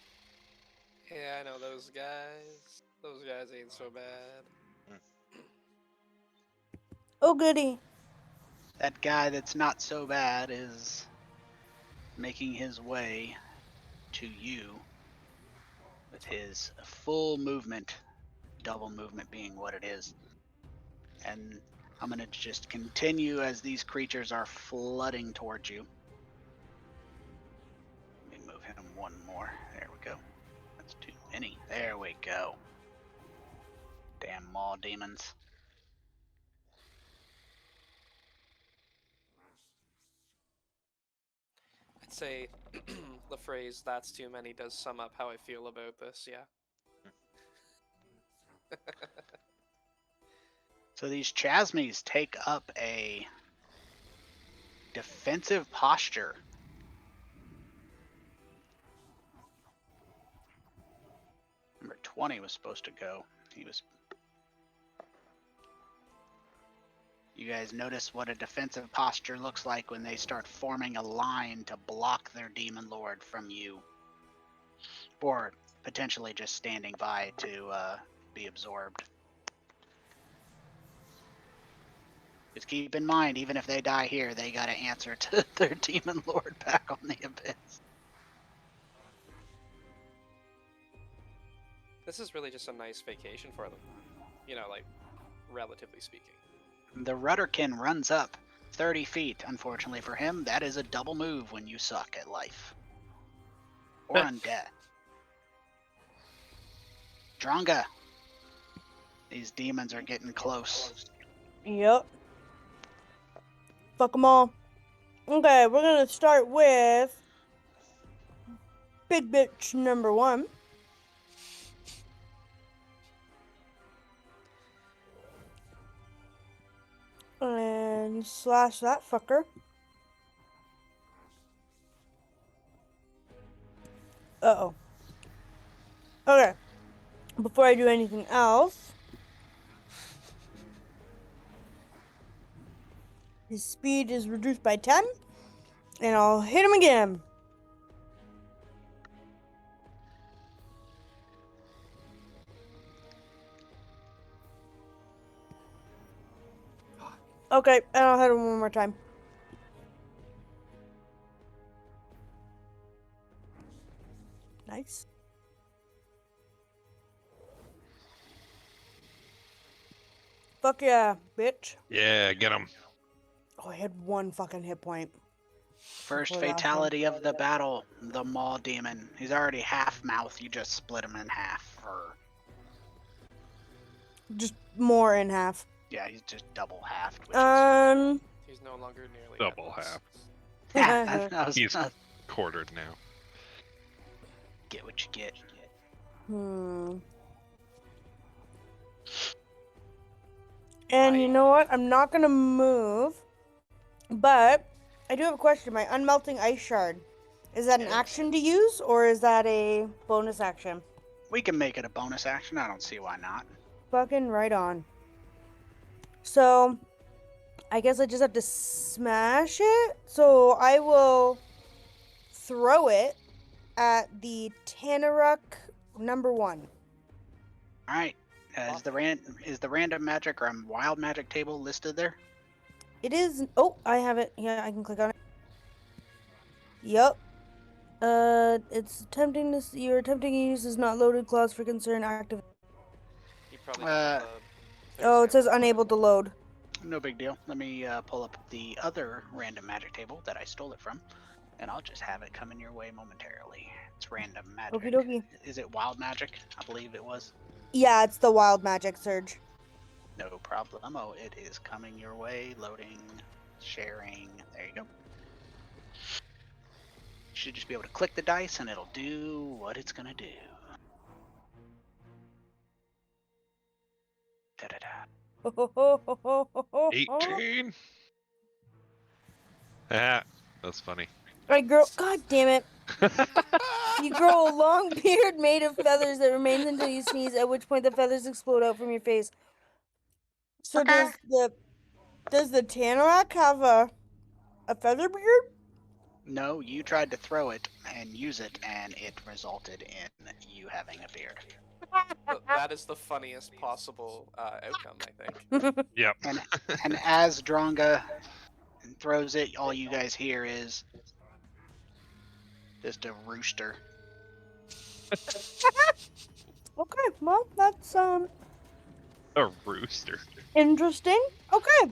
Yeah, I know those guys. Those guys ain't so bad. Oh, goody. That guy that's not so bad is making his way to you with his full movement, double movement being what it is. And I'm going to just continue as these creatures are flooding towards you. Let me move him one more. There we go. That's too many. There we go. Damn maw demons. I'd say the phrase "that's too many" does sum up how I feel about this. Yeah. So these chasmes take up a defensive posture. Number 20 was supposed to go. He was You guys notice what a defensive posture looks like when they start forming a line to block their demon lord from you. Or potentially just standing by to be absorbed. Just keep in mind, even if they die here, they gotta answer to their demon lord back on the abyss. This is really just a nice vacation for them. You know, like, relatively speaking. The Rudderkin runs up 30 feet. Unfortunately for him, that is a double move when you suck at life. Or undead. Dronga. These demons are getting close. Yep. Fuck them all. Okay, we're gonna start with big bitch number 1. And slash that fucker. Uh-oh. Okay. Before I do anything else, his speed is reduced by 10, and I'll hit him again. Okay, and I'll hit him one more time. Nice. Fuck yeah, bitch. Yeah, get him. Oh, I had 1 fucking hit point. First Before that one. fatality of the battle, the Maw Demon. He's already half mouth, you just split him in half. Just more in half. Yeah, he's just double halved, which He's no longer nearly Double half. half. is... Yeah, He's quartered now. get what you get. And you know what? I'm not gonna move, but I do have a question. My unmelting ice shard, is that an action to use, or is that a bonus action? We can make it a bonus action, I don't see why not. Fucking right on. So, I guess I just have to smash it. So I will throw it at the Tanaruk number 1. Alright. Is the random magic or wild magic table listed there? It is. Oh, I have it. Yeah, I can click on it. Yep. It's attempting this. You're attempting to use is not loaded clause for concern active. You probably have Oh, it says unable to load. No big deal. Let me pull up the other random magic table that I stole it from, and I'll just have it coming your way momentarily. It's random magic. Okie dokie. Is it wild magic? I believe it was. Yeah, it's the wild magic surge. No problemo. It is coming your way. Loading, sharing. There you go. You should just be able to click the dice and it'll do what it's gonna do. Da-da-da. 18. Ah, that's funny. I grow. God damn it! You grow a long beard made of feathers that remains until you sneeze, at which point the feathers explode out from your face. So does the Tanaruk have a feather beard? No, you tried to throw it and use it, and it resulted in you having a beard. That is the funniest possible outcome, I think. Yep. And as Dronga throws it, all you guys hear is just a rooster. Okay, well that's A rooster. interesting. Okay,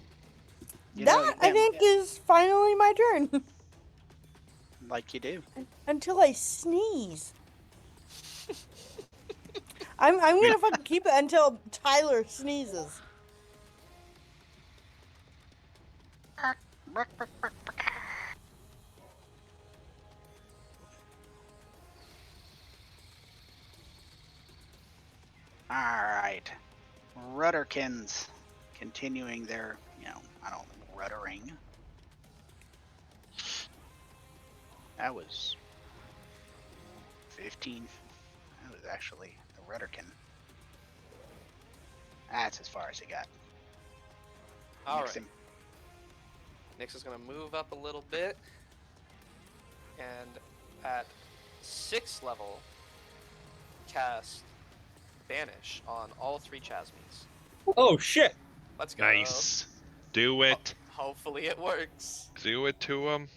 You know, that I think is finally my turn. like you do. Until I sneeze. I'm gonna fucking keep it until Tyler sneezes. Alright. Rudderkins continuing their, ruddering. That was 15. That was actually the Rudderkin. That's as far as he got. All Mix right. him. Nyx is going to move up a little bit. And at 6th level, cast Banish on all 3 Chasmies. Oh shit! Let's go. Nice. Do it. Hopefully it works. Do it to him.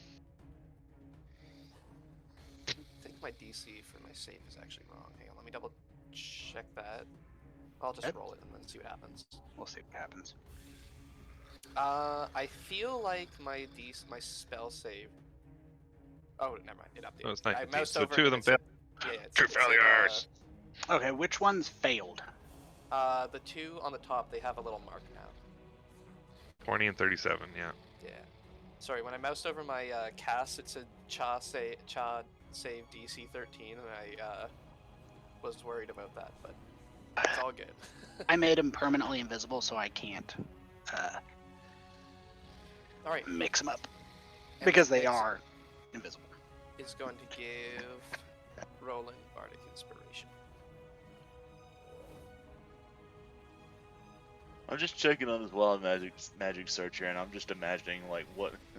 I think my DC for my save is actually wrong. Hang on, let me double check that. I'll just Yep. roll it and then see what happens. We'll see what happens. I feel like my spell save. Oh, never mind. It updated. Oh, it's I 19. moused So over 2 of and them it said- failed. Yeah, Two it said, failures. Okay, which ones failed? the 2 on the top, they have a little mark now. 20 and 37, yeah. Yeah. Sorry, when I moused over my cast, it said Cha save DC 13, and I was worried about that, but it's all good. I made him permanently invisible, so I can't All right. mix them up And because then they Nyx are invisible. is going to give Roland Bardic Inspiration. I'm just checking on this wild magic search here, and I'm just imagining like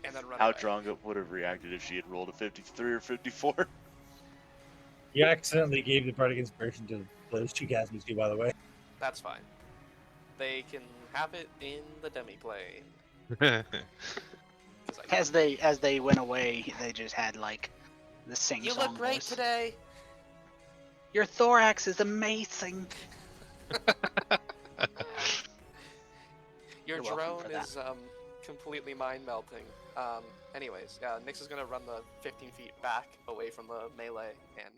And then run how away. Drongo would have reacted if she had rolled a 53 or 54. You accidentally gave the Bardic Inspiration to those 2 Chasmies too, by the way. That's fine. They can have it in the demi-plane. 'Cause I As they went away, they just had like the sing You song look great voice. today. Your thorax is amazing. Your You're welcome drone for that. is completely mind melting. Anyways, Nyx is gonna run the 15 feet back away from the melee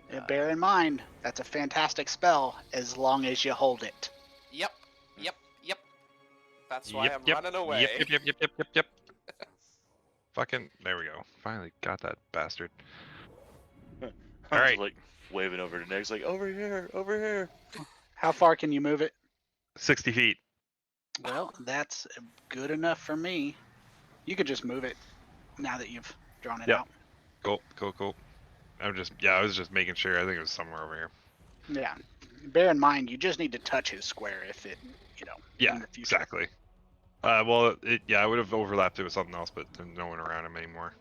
and. Bear in mind, that's a fantastic spell as long as you hold it. Yep. That's why I'm running away. Yep. Fucking, there we go. Finally got that bastard. I'm Alright. just, like waving over to Nick's like, over here. How far can you move it? 60 feet. Well, that's good enough for me. You could just move it now that you've drawn it Yep. out. Cool. I was just making sure. I think it was somewhere over here. Yeah. Bear in mind, you just need to touch his square if it, Yeah, in the future. exactly. I would have overlapped it with something else, but there's no one around him anymore.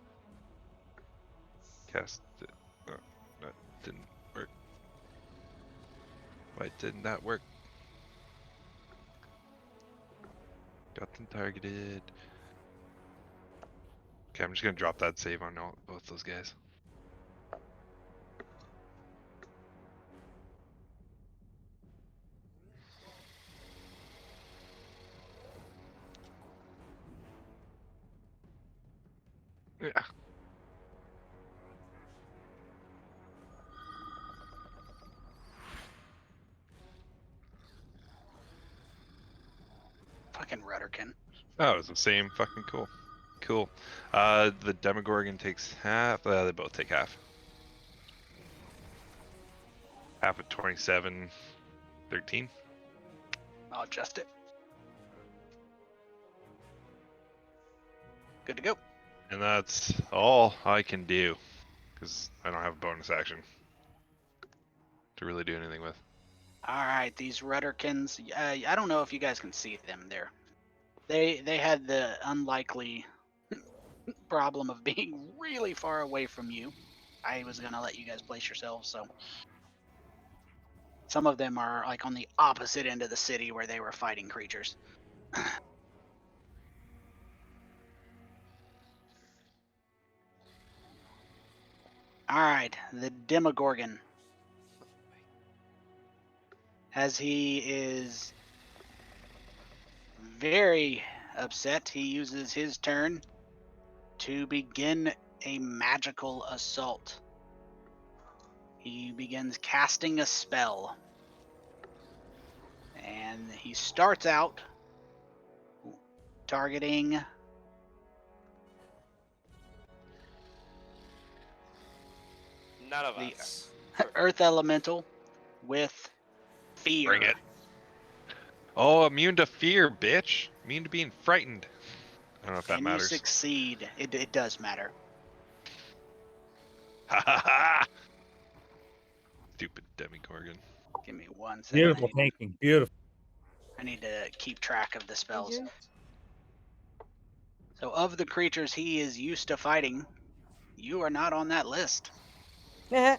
Cast it. Oh, that didn't work. Why didn't that work? Got them targeted. Okay, I'm just gonna drop that save on both those guys. Yeah. Fucking Rudderkin. Oh, it was the same. Fucking cool. Cool. The Demogorgon takes half. They both take half. Half of 27, 13. I'll adjust it. Good to go. And that's all I can do. Because I don't have a bonus action to really do anything with. All right, these Rudderkins. I don't know if you guys can see them there. They had the unlikely problem of being really far away from you. I was gonna let you guys place yourselves, so some of them are like on the opposite end of the city where they were fighting creatures. All right, the Demogorgon. As he is very upset, he uses his turn to begin a magical assault. He begins casting a spell. And he starts out targeting None of The- us. Earth Elemental with fear. Bring it. Oh, immune to fear, bitch. Immune to being frightened. I don't know if that Can matters. you succeed? It does matter. Ha ha ha! Stupid Demogorgon. Give me 1 second. Beautiful painting. Beautiful. I need to keep track of the spells. So of the creatures he is used to fighting, you are not on that list. Guess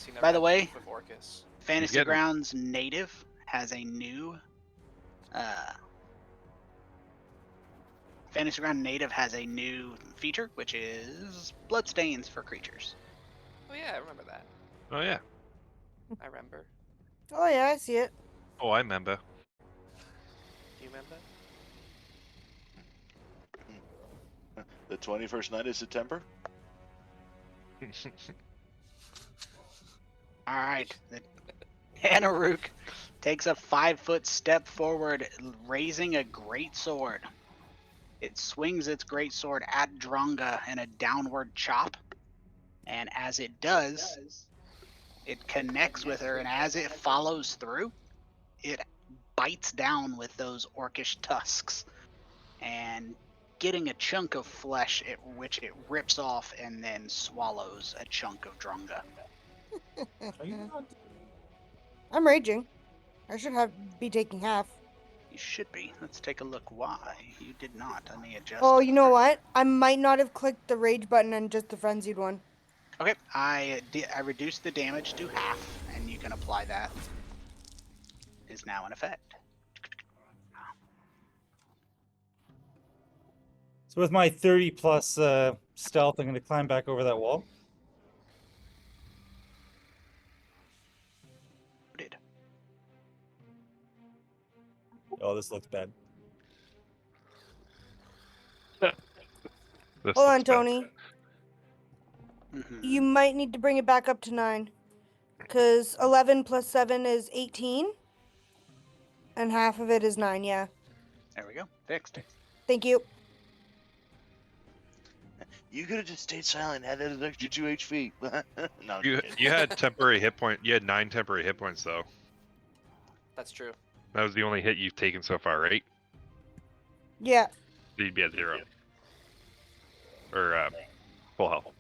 he never By the had way, beef with Orcus. Fantasy getting- Grounds Native has a new Fantasy Ground Native has a new feature, which is bloodstains for creatures. Oh yeah, I remember that. Oh yeah. I remember. Oh yeah, I see it. Oh, I remember. You remember? The 21st night of September. All right, the Anaruk takes a 5-foot step forward, raising a great sword. It swings its great sword at Dronga in a downward chop, and as it does, it connects with her, and as it follows through, it bites down with those orcish tusks, and getting a chunk of flesh, which it rips off and then swallows a chunk of Dronga. Are you not? I'm raging. I should be taking half. You should be. Let's take a look why you did not. Let me adjust. Oh, you know what? I might not have clicked the rage button and just the frenzied one. Okay, I reduced the damage to half, and you can apply that. Is now in effect. So with my 30 plus stealth, I'm going to climb back over that wall. Did. Oh, this looks bad. This Hold on, looks bad. Tony. Mhm. You might need to bring it back up to 9. Because 11 plus 7 is 18. And half of it is 9, yeah. There we go. Fixed. Thank you. You could have just stayed silent, had that extra 2 HP. No, I'm You kidding. you had temporary hit point. You had 9 temporary hit points though. That's true. That was the only hit you've taken so far, right? Yeah. So you'd be at 0. Or full health.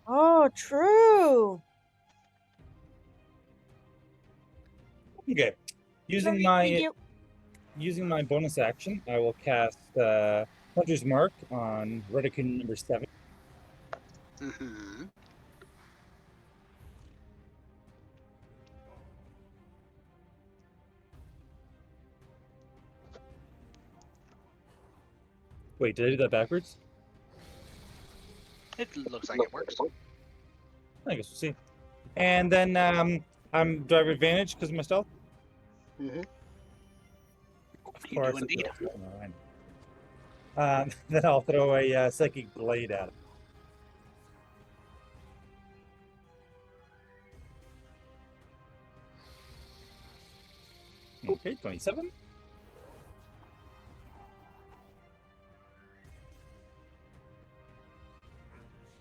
Oh, true. Okay. Using Thank my you. bonus action, I will cast Hunter's Mark on Redican number 7. Mm-hmm. Wait, did I do that backwards? It looks like it works. I guess we'll see. And then do I have advantage because of my stealth? Mm-hmm. Of You course do I indeed. Then I'll throw a psychic blade at it. Okay, 27.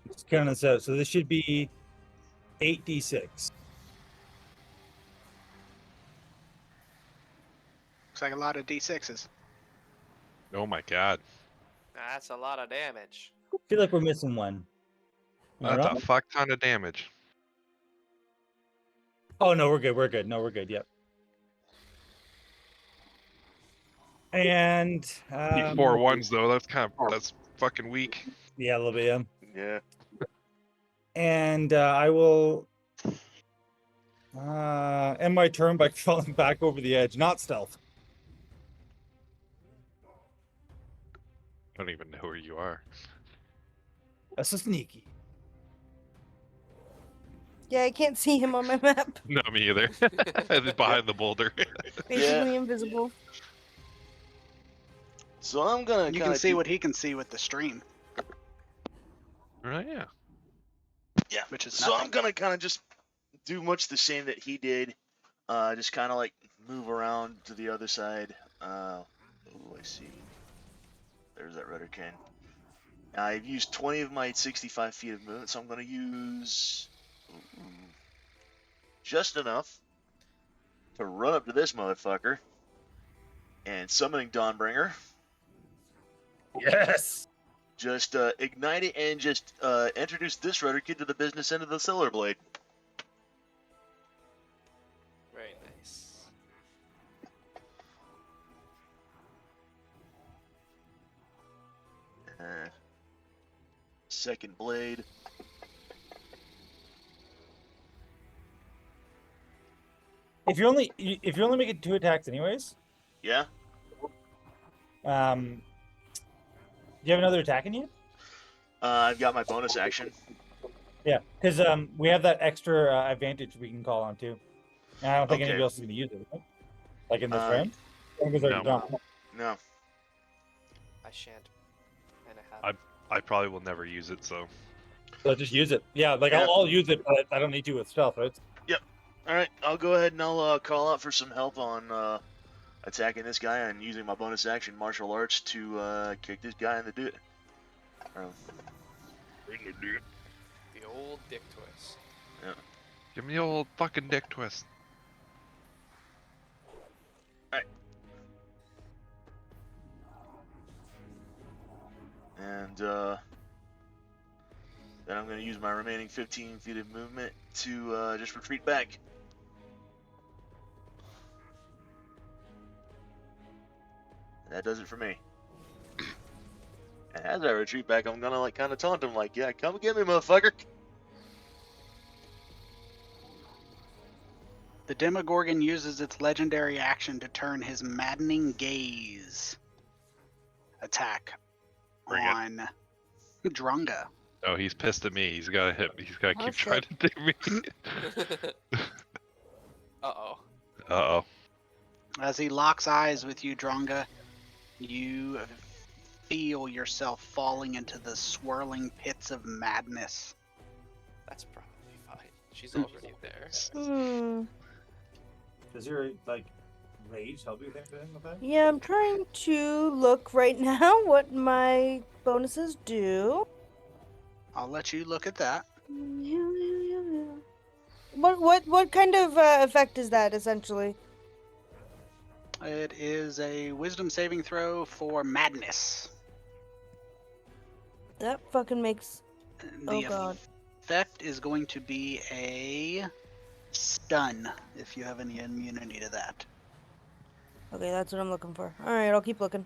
Let's count this out. So this should be 8d6. Looks like a lot of D6s. Oh my god. That's a lot of damage. I feel like we're missing one. Am I That's wrong? a fuck ton of damage. Oh no, we're good. We're good. No, we're good. Yep. And You 4 ones though. That's fucking weak. yeah, a little bit. Yeah. Yeah. And I will end my turn by crawling back over the edge, not stealth. I don't even know where you are. That's so sneaky. Yeah, I can't see him on my map. No, me either. Behind the boulder. Basically invisible. So I'm gonna You kind can of see what he can see with the stream, Right, yeah. Yeah. which is So nothing. I'm gonna kind of just do much the same that he did. Just kind of like move around to the other side. Oh, I see. There's that rudder can. I've used 20 of my 65 feet of movement, so I'm gonna use just enough to run up to this motherfucker and summoning Dawnbringer. Yes. Just ignite it and just introduce this rudder kid to the business end of the Solar Blade. Very nice. Second blade. If you only making 2 attacks anyways, Yeah. do you have another attack in you? I've got my bonus action. Yeah, because we have that extra advantage we can call on too. And I don't think Okay. anybody else is going to use it, right? Like in this Uh, round. I think it's already No. done. No. I shan't. And I have. I probably will never use it, so So just use it. Yeah, like Yeah. I'll use it, but I don't need to with stealth, right? All right. I'll go ahead and I'll call out for some help on attacking this guy and using my bonus action martial arts to kick this guy in the dick. The old dick twist. give me the old fucking dick twist. And then I'm going to use my remaining 15 feet of movement to just retreat back. That does it for me. And as I retreat back, I'm gonna like kind of taunt him, like, "Yeah, come get me, motherfucker." The Demogorgon uses its legendary action to turn his maddening gaze attack Bring it. on Drunga. Oh, he's pissed at me. He's got to hit. He's got to Oh, keep shit. trying to do me. Uh-oh. Uh-oh. As he locks eyes with you, Drunga, you feel yourself falling into the swirling pits of madness. That's probably fine. She's already there. Hmm. Does your like rage help you with anything with that? Yeah, I'm trying to look right now what my bonuses do. I'll let you look at that. What kind of effect is that essentially? It is a wisdom saving throw for madness. That fucking makes. The Oh god. effect is going to be a stun if you have any immunity to that. Okay, that's what I'm looking for. All right, I'll keep looking.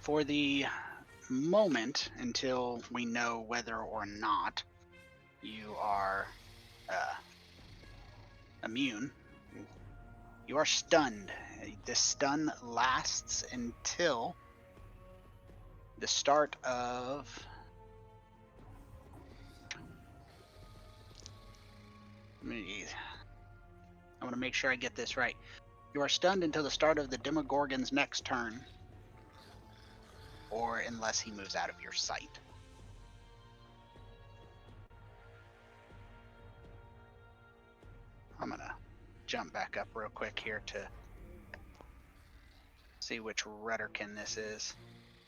For the moment, until we know whether or not you are immune, you are stunned. The stun lasts until the start of I want to make sure I get this right. You are stunned until the start of the Demogorgon's next turn, or unless he moves out of your sight. I'm gonna jump back up real quick here to see which Rudderkin this is.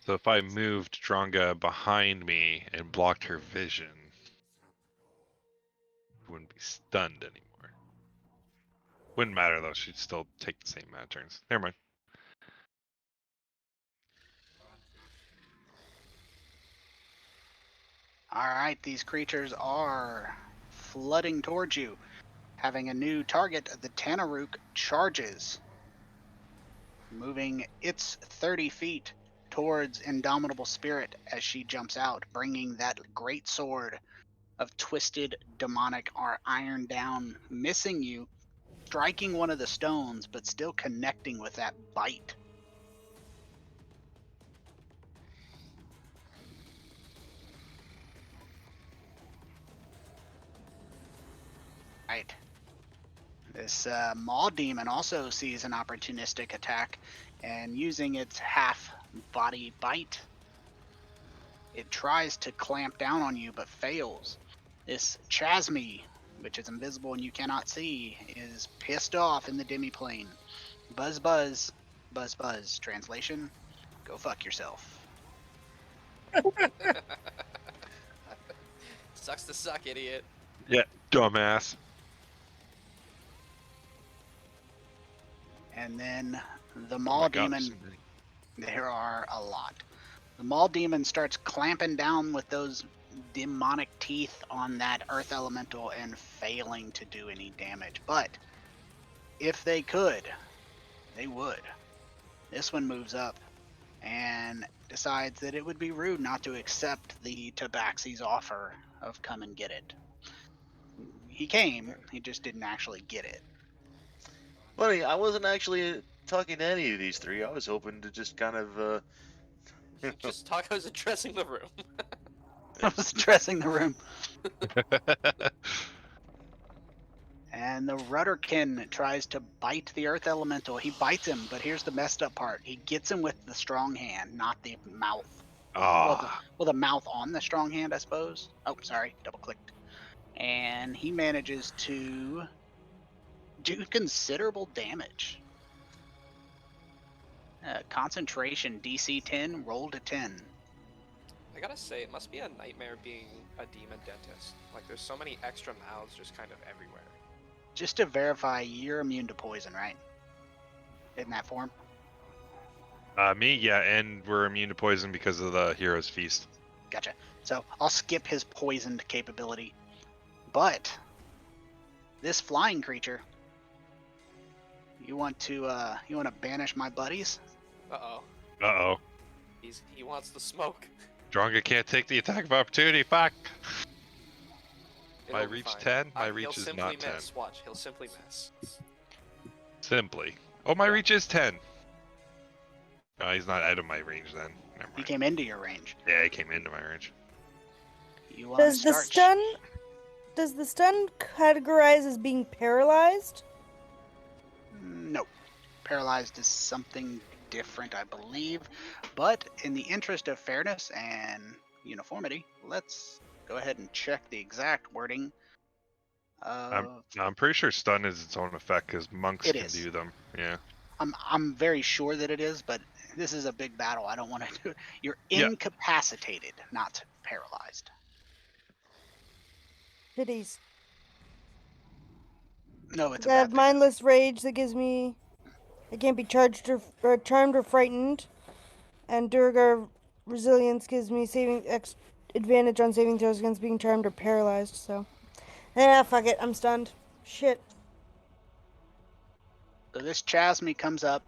So if I moved Dronga behind me and blocked her vision, she wouldn't be stunned anymore. Wouldn't matter though, she'd still take the same amount of turns. Never mind. Alright, these creatures are flooding towards you. Having a new target, the Tanaruk charges, moving its 30 feet towards Indomitable Spirit as she jumps out, bringing that great sword of twisted demonic iron down, missing you, striking one of the stones, but still connecting with that bite. Right. This Maw Demon also sees an opportunistic attack, and using its half-body bite, it tries to clamp down on you, but fails. This Chasme, which is invisible and you cannot see, is pissed off in the demi-plane. Buzz, buzz, buzz, buzz. Translation, go fuck yourself. Sucks to suck, idiot. Yeah, dumbass. And then the Oh Maw my God, Demon, there's so many. there are a lot. The Maw Demon starts clamping down with those demonic teeth on that Earth Elemental and failing to do any damage. But if they could, they would. This one moves up and decides that it would be rude not to accept the Tabaxi's offer of come and get it. He came, he just didn't actually get it. Funny, I wasn't actually talking to any of these three. I was hoping to just kind of, Just talk. I was addressing the room. I was addressing the room. And the Rudderkin tries to bite the Earth Elemental. He bites him, but here's the messed up part. He gets him with the strong hand, not the mouth. Ah, Well, the mouth on the strong hand, I suppose. Oh, sorry, double clicked. And he manages to do considerable damage. Concentration DC 10, roll to 10. I gotta say, it must be a nightmare being a demon dentist. Like, there's so many extra mouths just kind of everywhere. Just to verify, you're immune to poison, right? In that form? me, yeah, and we're immune to poison because of the Hero's Feast. Gotcha. So I'll skip his poisoned capability. But this flying creature, you want to banish my buddies? Uh-oh. Uh-oh. He wants the smoke. Dronga can't take the attack of opportunity. Fuck. It'll My be reach fine. 10? My He'll reach is simply not 10. miss. Watch, he'll simply miss. Simply. Oh, my reach is 10. No, he's not out of my range then. Never He mind. came into your range. Yeah, he came into my range. You want to Does the start? stun categorize as being paralyzed? No. Paralyzed is something different, I believe. But in the interest of fairness and uniformity, let's go ahead and check the exact wording. I'm pretty sure stun is its own effect because monks It can is. do them. Yeah. I'm very sure that it is, but this is a big battle. I don't want to do it. You're Yeah. incapacitated, not paralyzed. Titties. No, it's a I bad have thing. mindless rage that gives me. I can't be charged or charmed or frightened. And Durgar resilience gives me advantage on saving throws against being charmed or paralyzed. So, fuck it. I'm stunned. Shit. So this Chasme comes up,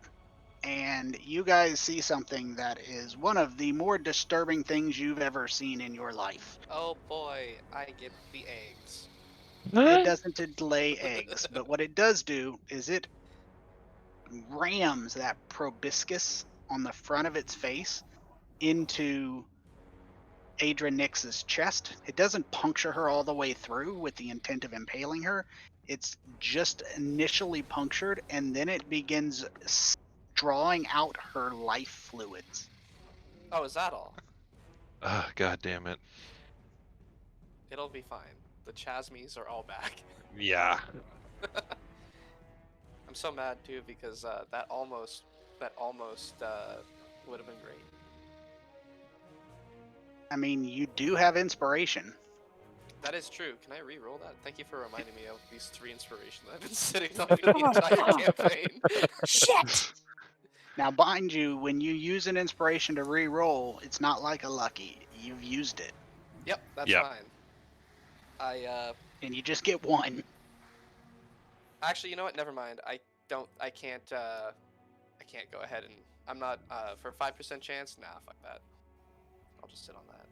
and you guys see something that is one of the more disturbing things you've ever seen in your life. Oh boy, I get the eggs. It doesn't lay eggs, but what it does do is it rams that proboscis on the front of its face into Adra Nix's chest. It doesn't puncture her all the way through with the intent of impaling her. It's just initially punctured, and then it begins drawing out her life fluids. Oh, is that all? God damn it. It'll be fine. The Chasmes are all back. Yeah. I'm so mad too because that almost would have been great. I mean, you do have inspiration. That is true. Can I re-roll that? Thank you for reminding me of these 3 inspiration that I've been sitting on for the entire campaign. Shit. Now, mind you, when you use an inspiration to re-roll, it's not like a lucky. You've used it, Yep, that's Yep. fine. and you just get one. Actually, you know what? Never mind. I can't go ahead and I'm not for 5% chance. Nah, fuck that. I'll just sit on that.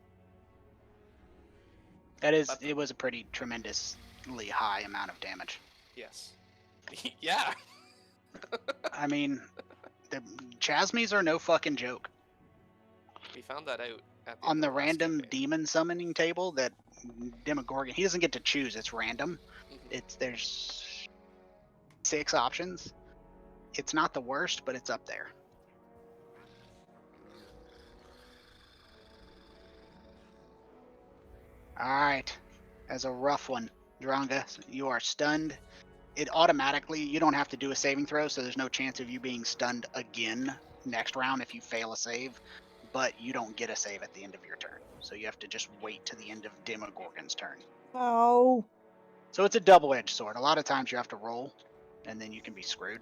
It was a pretty tremendously high amount of damage. Yes. Yeah. I mean, the Chasmes are no fucking joke. We found that out at the On end the of last random campaign. demon summoning table, that Demogorgon, he doesn't get to choose. It's random. Mhm. There's 6 options. It's not the worst, but it's up there. All right, as a rough one, Dronga, you are stunned. It automatically, you don't have to do a saving throw, so there's no chance of you being stunned again next round if you fail a save, but you don't get a save at the end of your turn. So you have to just wait to the end of Demogorgon's turn. Oh. So it's a double-edged sword. A lot of times you have to roll, and then you can be screwed.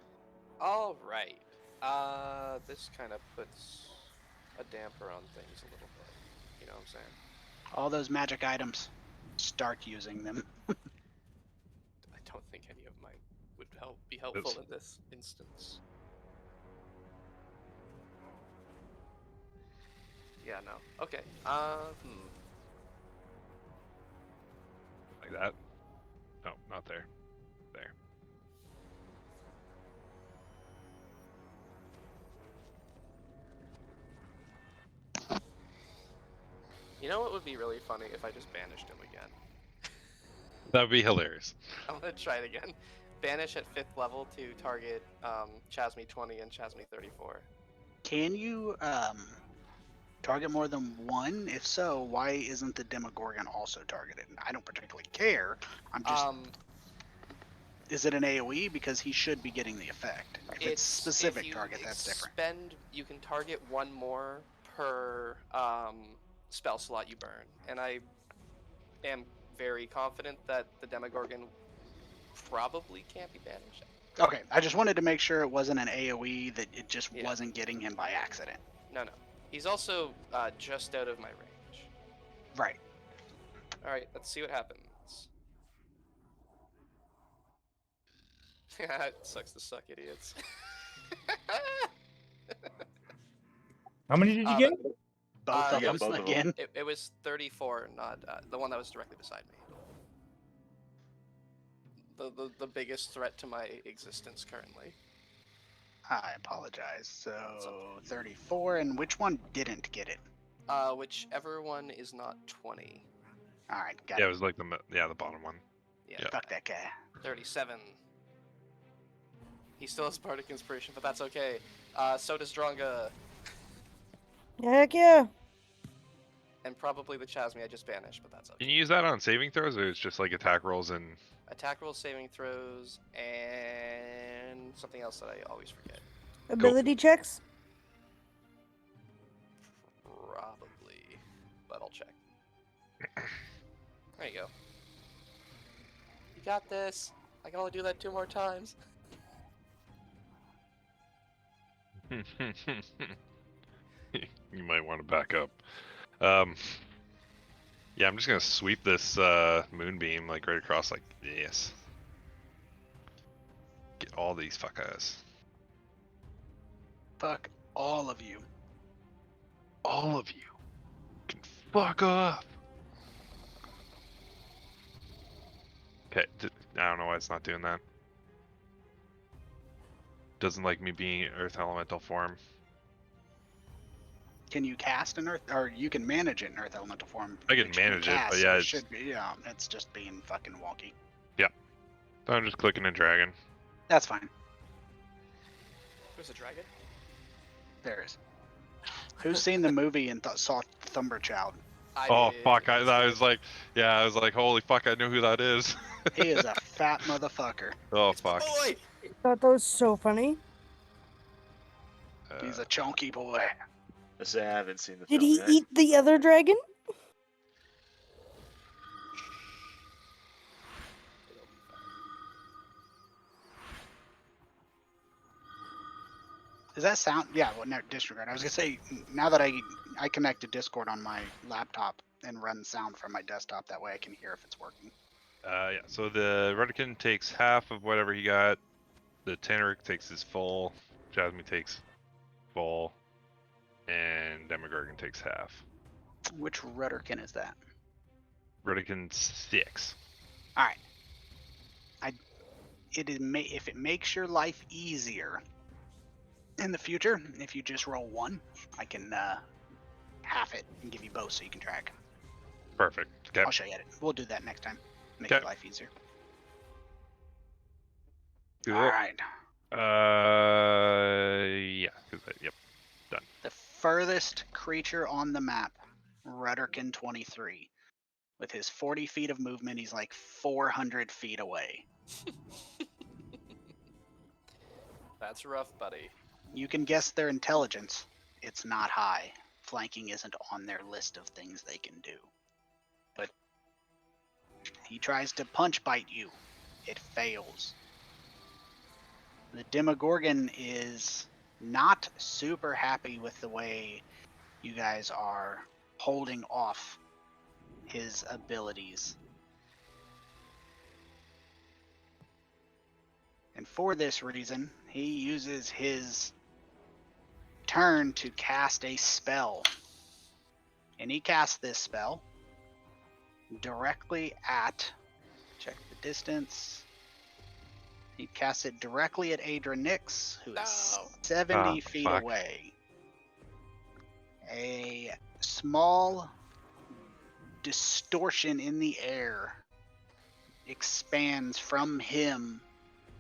All right. This kind of puts a damper on things a little bit. You know what I'm saying? All those magic items, start using them. I don't think any of mine would be helpful Oops. in this instance. Yeah, no. Okay. Like that. No, not there. There. You know what would be really funny if I just banished him again? That would be hilarious. I'm gonna try it again. Banish at 5th level to target Chasme 20 and Chasme 34. Can you target more than one? If so, why isn't the Demogorgon also targeted? I don't particularly care. I'm just. Is it an AoE? Because he should be getting the effect. If it's specific if you target, that's different. You can target one more per spell slot you burn, and I am very confident that the Demogorgon probably can't be banished. Okay, I just wanted to make sure it wasn't an AoE, that it just Yeah. wasn't getting him by accident. No. He's also just out of my range. Right. All right, let's see what happens. It sucks to suck, idiots. How many did you Uh, get? Both of yeah, them both of them. again. It was 34, not the one that was directly beside me. The biggest threat to my existence currently. I apologize. So 34, and which one didn't get it? Whichever one is not 20. All right, got Yeah, it. it was like the bottom one. Yeah. Yeah. Fuck that guy. 37. He still has Bardic Inspiration, but that's okay. So does Dronga, Heck yeah. and probably the Chasme I just banished, but that's okay. Can you use that on saving throws, or it's just like attack rolls and? Attack rolls, saving throws, and something else that I always forget. Ability checks? Probably, but I'll check. There you go. You got this. I can only do that 2 more times. You might want to back up. Yeah, I'm just gonna sweep this moonbeam like right across, like yes. Get all these fuckers. Fuck all of you. All of you can fuck off. Okay, I don't know why it's not doing that. Doesn't like me being Earth Elemental form. Can you cast an Earth, or you can manage it in Earth Elemental form? I can which you manage it, but cast, yeah, it it's- should be. Yeah, it's just being fucking wonky. So I'm just clicking and dragging. That's fine. There's a dragon. There is. Who's seen the movie and saw Thumberchild? Oh did, fuck! it's I good. was like, yeah, I was like, holy fuck! I know who that is. He is a fat motherfucker. Oh It's my fuck! boy! Thought that was so funny. He's a chunky boy. I say I haven't seen the Did film he yet. eat the other dragon? Does that sound? Yeah. Well, no, disregard. I was gonna say, now that I connect to Discord on my laptop and run sound from my desktop, that way I can hear if it's working. Yeah. So the Redican takes half of whatever he got. The Taneric takes his full. Jasmine takes full, and Demogorgon takes half. Which Rudderkin is that? Redican 6. All right. If it makes your life easier in the future, if you just roll 1, I can half it and give you both so you can track. Perfect. Okay. I'll show you it. We'll do that next time. Make Okay. your life easier. Cool. All right. Yeah. Yep. The furthest creature on the map, Rudderkin 23. With his 40 feet of movement, he's like 400 feet away. That's rough, buddy. You can guess their intelligence. It's not high. Flanking isn't on their list of things they can do. But he tries to punch bite you. It fails. The Demogorgon is not super happy with the way you guys are holding off his abilities. And for this reason, he uses his turn to cast a spell And he casts this spell directly at, check the distance. He casts it directly at Adra Nix, who is No. 70 feet fuck. away. A small distortion in the air expands from him,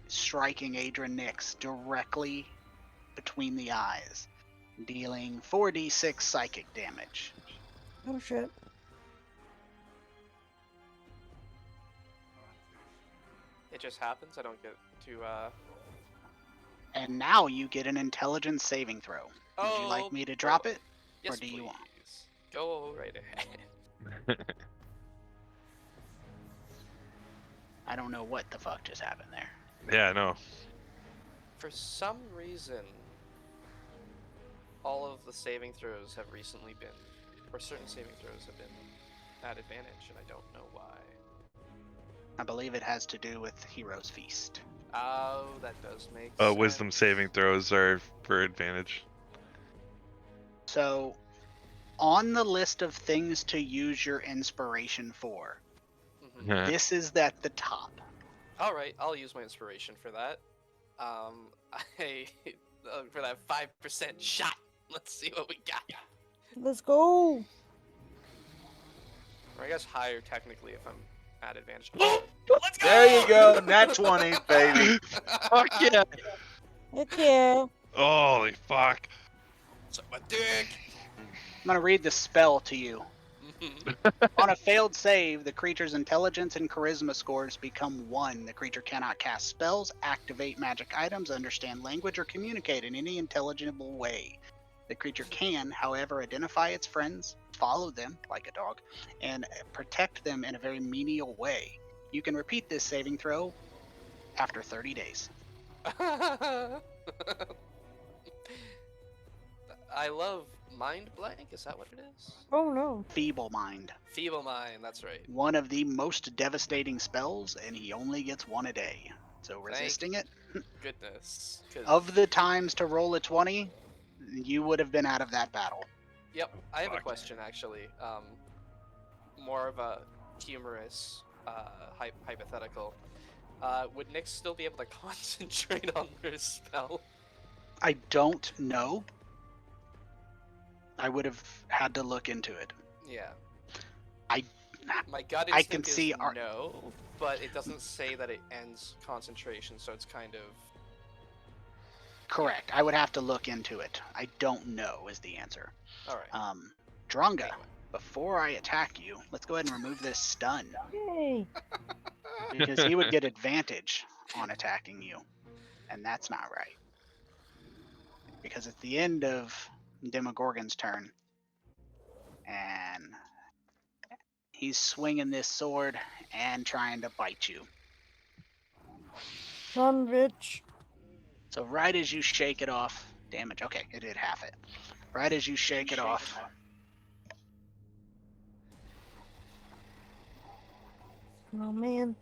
striking Adra Nix directly between the eyes, dealing 4d6 psychic damage. Oh shit. It just happens. I don't get to. And now you get an intelligence saving throw. Would you like Oh, me to drop it? Yes, do you want- please. Go right ahead. I don't know what the fuck just happened there. Yeah, no. For some reason, all of the saving throws have recently been, or certain saving throws have been at advantage, and I don't know why. I believe it has to do with Hero's Feast. Oh, that does make sense. Wisdom saving throws are for advantage. So, on the list of things to use your inspiration for, Mhm. this is at the top. All right, I'll use my inspiration for that. I for that 5% shot. Let's see what we got. Let's go. Or I guess higher technically if I'm at advantage. Oh, let's go! There you go. Nat 20, baby. Fuck yeah! Heck yeah. Holy fuck! Suck my dick. I'm going to read the spell to you. On a failed save, the creature's intelligence and charisma scores become 1. The creature cannot cast spells, activate magic items, understand language, or communicate in any intelligible way. The creature can, however, identify its friends, follow them like a dog, and protect them in a very menial way. You can repeat this saving throw after 30 days. I love mind blank. Is that what it is? Oh no. Feeble Mind. Feeble mind. That's right. One of the most devastating spells, and he only gets 1 a day. So resisting it, Goodness. 'Cause- of the times to roll a 20, you would have been out of that battle. Yep. I have a Fuck. question actually. More of a humorous hypothetical. Would Nick still be able to concentrate on their spell? I don't know. I would have had to look into it. Yeah. I- My gut I instinct can see is our- no, but it doesn't say that it ends concentration, so it's kind of. Correct. I would have to look into it. I don't know is the answer. All right. Dronga, Anyway. before I attack you, let's go ahead and remove this stun. Yay. Because he would get advantage on attacking you. And that's not right. Because it's the end of Demogorgon's turn. And he's swinging this sword and trying to bite you. Son of a bitch. So right as you shake it off, damage. Okay, it did half it. Right as you shake it off, Oh man.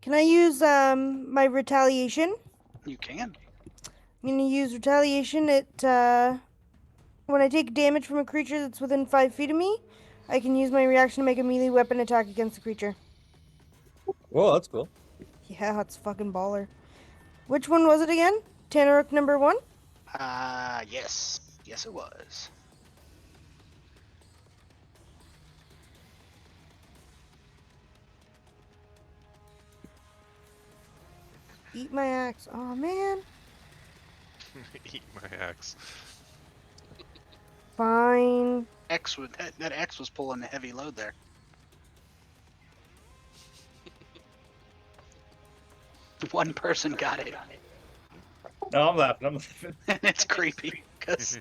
Can I use my retaliation? you can. I'm gonna use retaliation at when I take damage from a creature that's within 5 feet of me, I can use my reaction to make a melee weapon attack against the creature. Whoa, that's cool. Yeah, that's fucking baller. Which one was it again? Tanaruk number 1? Yes. Yes, it was. Eat my axe. Oh man. Eat my axe. Fine. X would that X was pulling a heavy load there. One person got it, No, I'm laughing. I'm laughing. and it's creepy because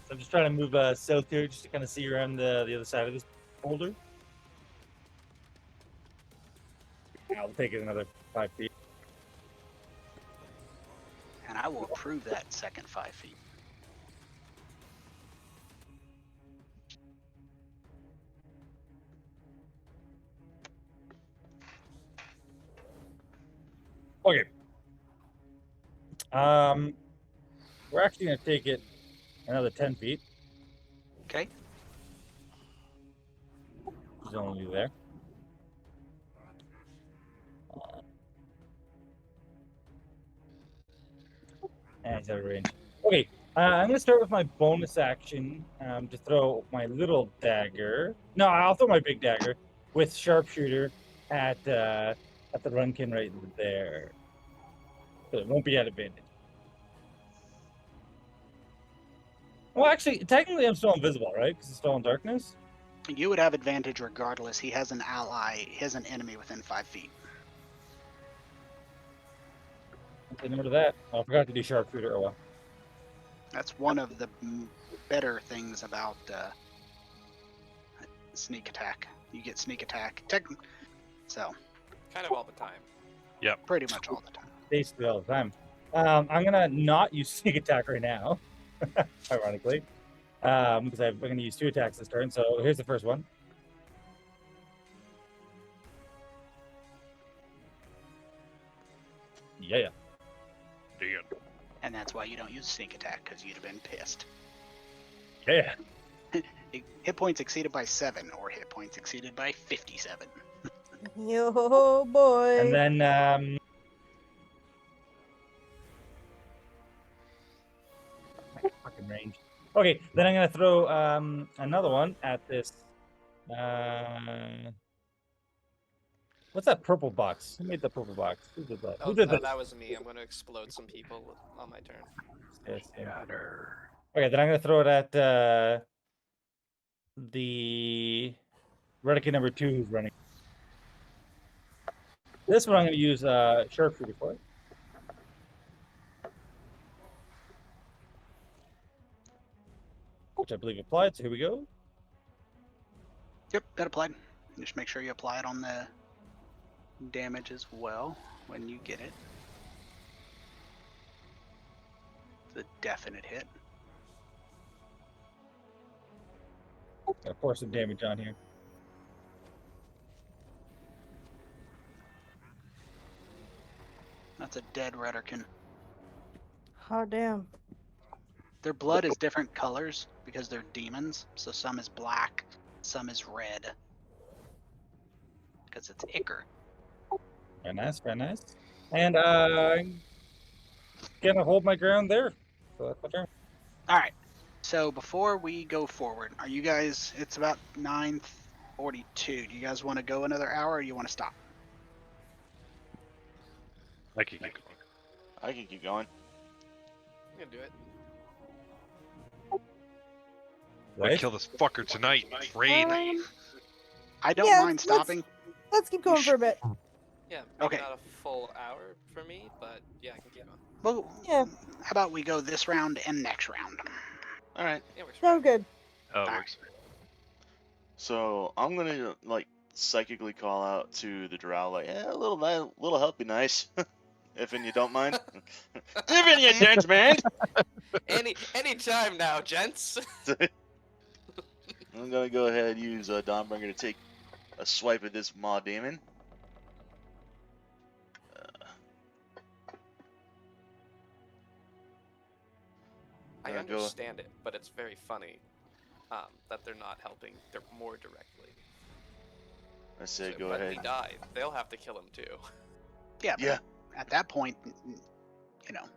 I'm just trying to move south here just to kind of see around the other side of this boulder. I'll take it another 5 feet. and I will approve that second 5 feet. Okay. We're actually gonna take it another 10 feet. Okay. He's only there. And he's out of range. Okay, I'm gonna start with my bonus action to throw my little dagger. No, I'll throw my big dagger with sharpshooter at the runkin right there. So it won't be at advantage. Well, actually, technically, I'm still invisible, right? Because it's still in darkness. You would have advantage regardless. He has an ally. He has an enemy within 5 feet. I remember that. Oh, I forgot to do sharpshooter. Oh well. That's one of the better things about sneak attack. You get sneak attack. So Kind of all the time. pretty much all the time. Basically all the time. I'm gonna not use sneak attack right now, ironically, because I'm gonna use 2 attacks this turn. So here's the first one. Yeah. Damn. And that's why you don't use sneak attack, because you'd have been pissed. Yeah. Hit points exceeded by 7 or hit points exceeded by 57. Yo, boy. And then fucking range. Okay, then I'm gonna throw another one at this. What's that purple box? Who made the purple box? Who did that? Oh, Who did that, this? that was me. I'm going to explode some people on my turn. Yes, yeah. Okay, then I'm gonna throw it at the Redican number 2 who's running. This one I'm gonna use sharpshooter for. Which I believe applied, so here we go. Yep, that applied. Just make sure you apply it on the damage as well when you get it. It's a definite hit. Gotta pour some damage on here. That's a dead Redican. Hot damn. Their blood is different colors because they're demons. So some is black, some is red. Because it's Ichor. Very nice, very nice. And I'm gonna hold my ground there. So that's my turn. Alright. So before we go forward, are you guys, it's about 9:42. Do you guys want to go another hour or you want to stop? I can keep going. I can keep going. I'm going to do it. I Right? kill this fucker tonight. Raid. I don't Yeah, mind stopping. Let's keep going for a bit. Yeah, maybe Okay. not a full hour for me, but yeah, I can keep going. Well, Yeah. how about we go this round and next round? All right. Yeah, works for me. Sounds good. Oh, it Alright. works. So I'm gonna like psychically call out to the drow, like, a little help be nice, if you don't mind. Giving you gents, man. Any time now, gents. I'm gonna go ahead and use Dawnbringer to take a swipe at this maw demon. I Gonna go- understand it, but it's very funny that they're not helping more directly. I say So, go but ahead. he died. They'll have to kill him too. Yeah, but Yeah. at that point, you know,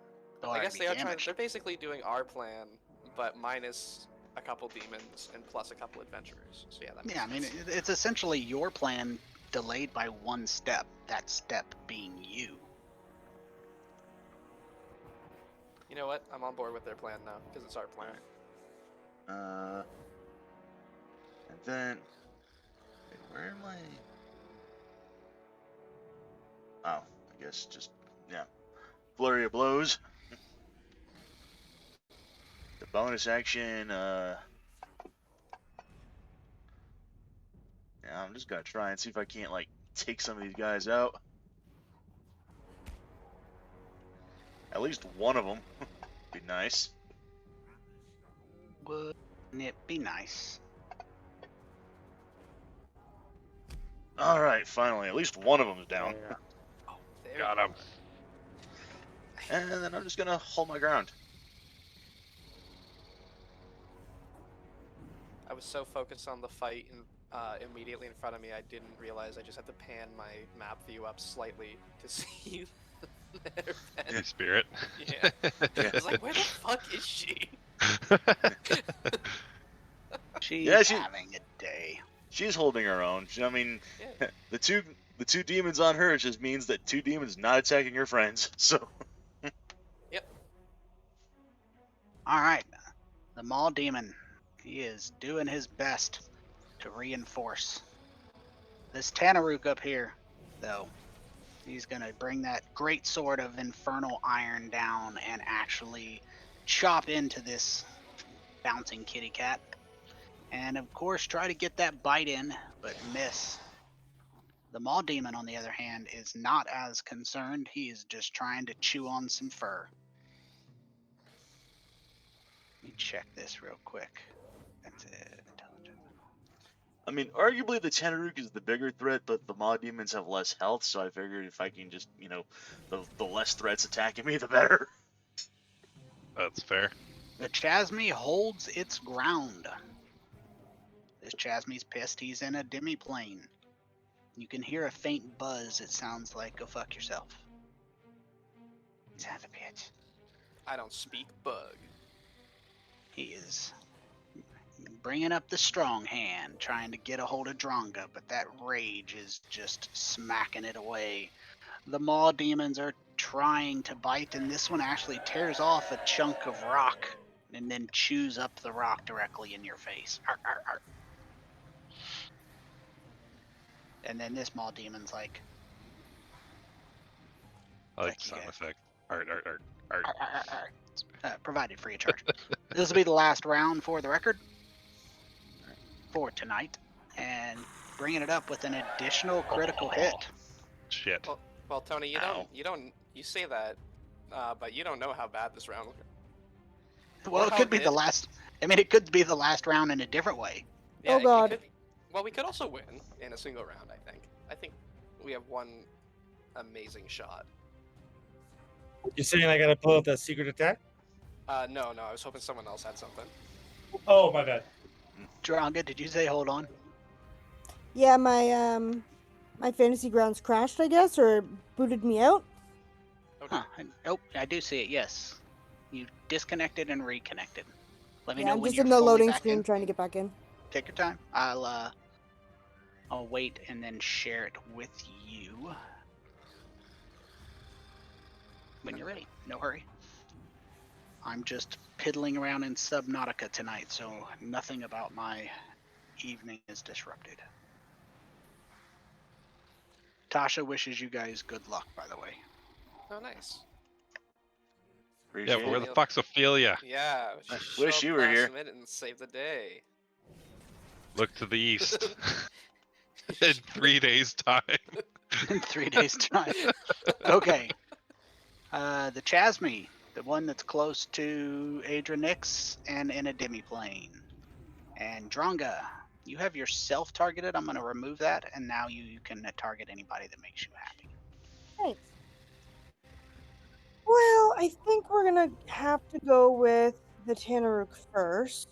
they'll I already guess be they are trying. damaged. They're basically doing our plan, but minus a couple demons and plus a couple adventurers. So yeah, that makes Yeah, I mean, sense. it's essentially your plan delayed by one step. That step being you. You know what? I'm on board with their plan now because it's our plan. And then, wait, where am I? Oh, I guess just yeah, flurry of blows. The bonus action. Yeah, I'm just gonna try and see if I can't like take some of these guys out. At least one of them. Be nice. Wouldn't it be nice? All right, finally, at least one of them's down. There Got you him. are. and then I'm just gonna hold my ground. I was so focused on the fight immediately in front of me, I didn't realize I just had to pan my map view up slightly to see their pen. Your spirit. Yeah. Yeah. I was like, where the fuck is she? She's Yeah, she- having a day. She's holding her own. I mean, Yeah. the two demons on her just means that 2 demons not attacking your friends. So All right, the Maul Demon. He is doing his best to reinforce. This Tanaruk up here, though, he's gonna bring that great sword of infernal iron down and actually chop into this bouncing kitty cat. And of course, try to get that bite in, but miss. The Maul Demon, on the other hand, is not as concerned. He is just trying to chew on some fur. Let me check this real quick. That's it. Intelligence. I mean, arguably the Tanaruk is the bigger threat, but the Maw Demons have less health, so I figured if I can just, the less threats attacking me, the better. That's fair. The Chasme holds its ground. This Chasme's pissed. He's in a demi-plane. You can hear a faint buzz. It sounds like go fuck yourself. Son of a bitch. I don't speak bug. He is bringing up the strong hand, trying to get a hold of Dronga, but that rage is just smacking it away. The Maw Demons are trying to bite, and this one actually tears off a chunk of rock and then chews up the rock directly in your face. Arr, arr, arr. And then this Maw Demon's like, I like Thank the you, sound guys. effect. Art, art, art, art. arr, arr, arr, arr. Provided free of charge. This will be the last round for the record for tonight, and bringing it up with an additional critical hit. Shit. Well, Tony, Ow. you say that, but you don't know how bad this round. Well, it could be the last. I mean, it could be the last round in a different way. Oh, God. Well, we could also win in a single round. I think we have one amazing shot. You're saying I gotta pull out that secret attack? No, I was hoping someone else had something. Oh, my bad. Dronga, did you say hold on? Yeah, my fantasy grounds crashed, I guess, or booted me out. Okay. Huh. Nope, I do see it. Yes, you disconnected and reconnected. Let me Yeah, know I'm when just you're in the fully loading back screen in. trying to get back in. Take your time. I'll wait and then share it with you when you're ready. No hurry. I'm just piddling around in Subnautica tonight, so nothing about my evening is disrupted. Tasha wishes you guys good luck, by the way. Oh, nice. Yeah, Appreciate but where it. the fuck's Ophelia? Yeah. I show wish up you were last here. minute and save the day. Look to the east. In 3 days' time. In 3 days' time. Okay. The Chasme, the one that's close to Adranix and in a demi-plane. And Dronga, you have yourself targeted. I'm going to remove that, and now you can target anybody that makes you happy. Thanks. Well, I think we're gonna have to go with the Tanaruk first.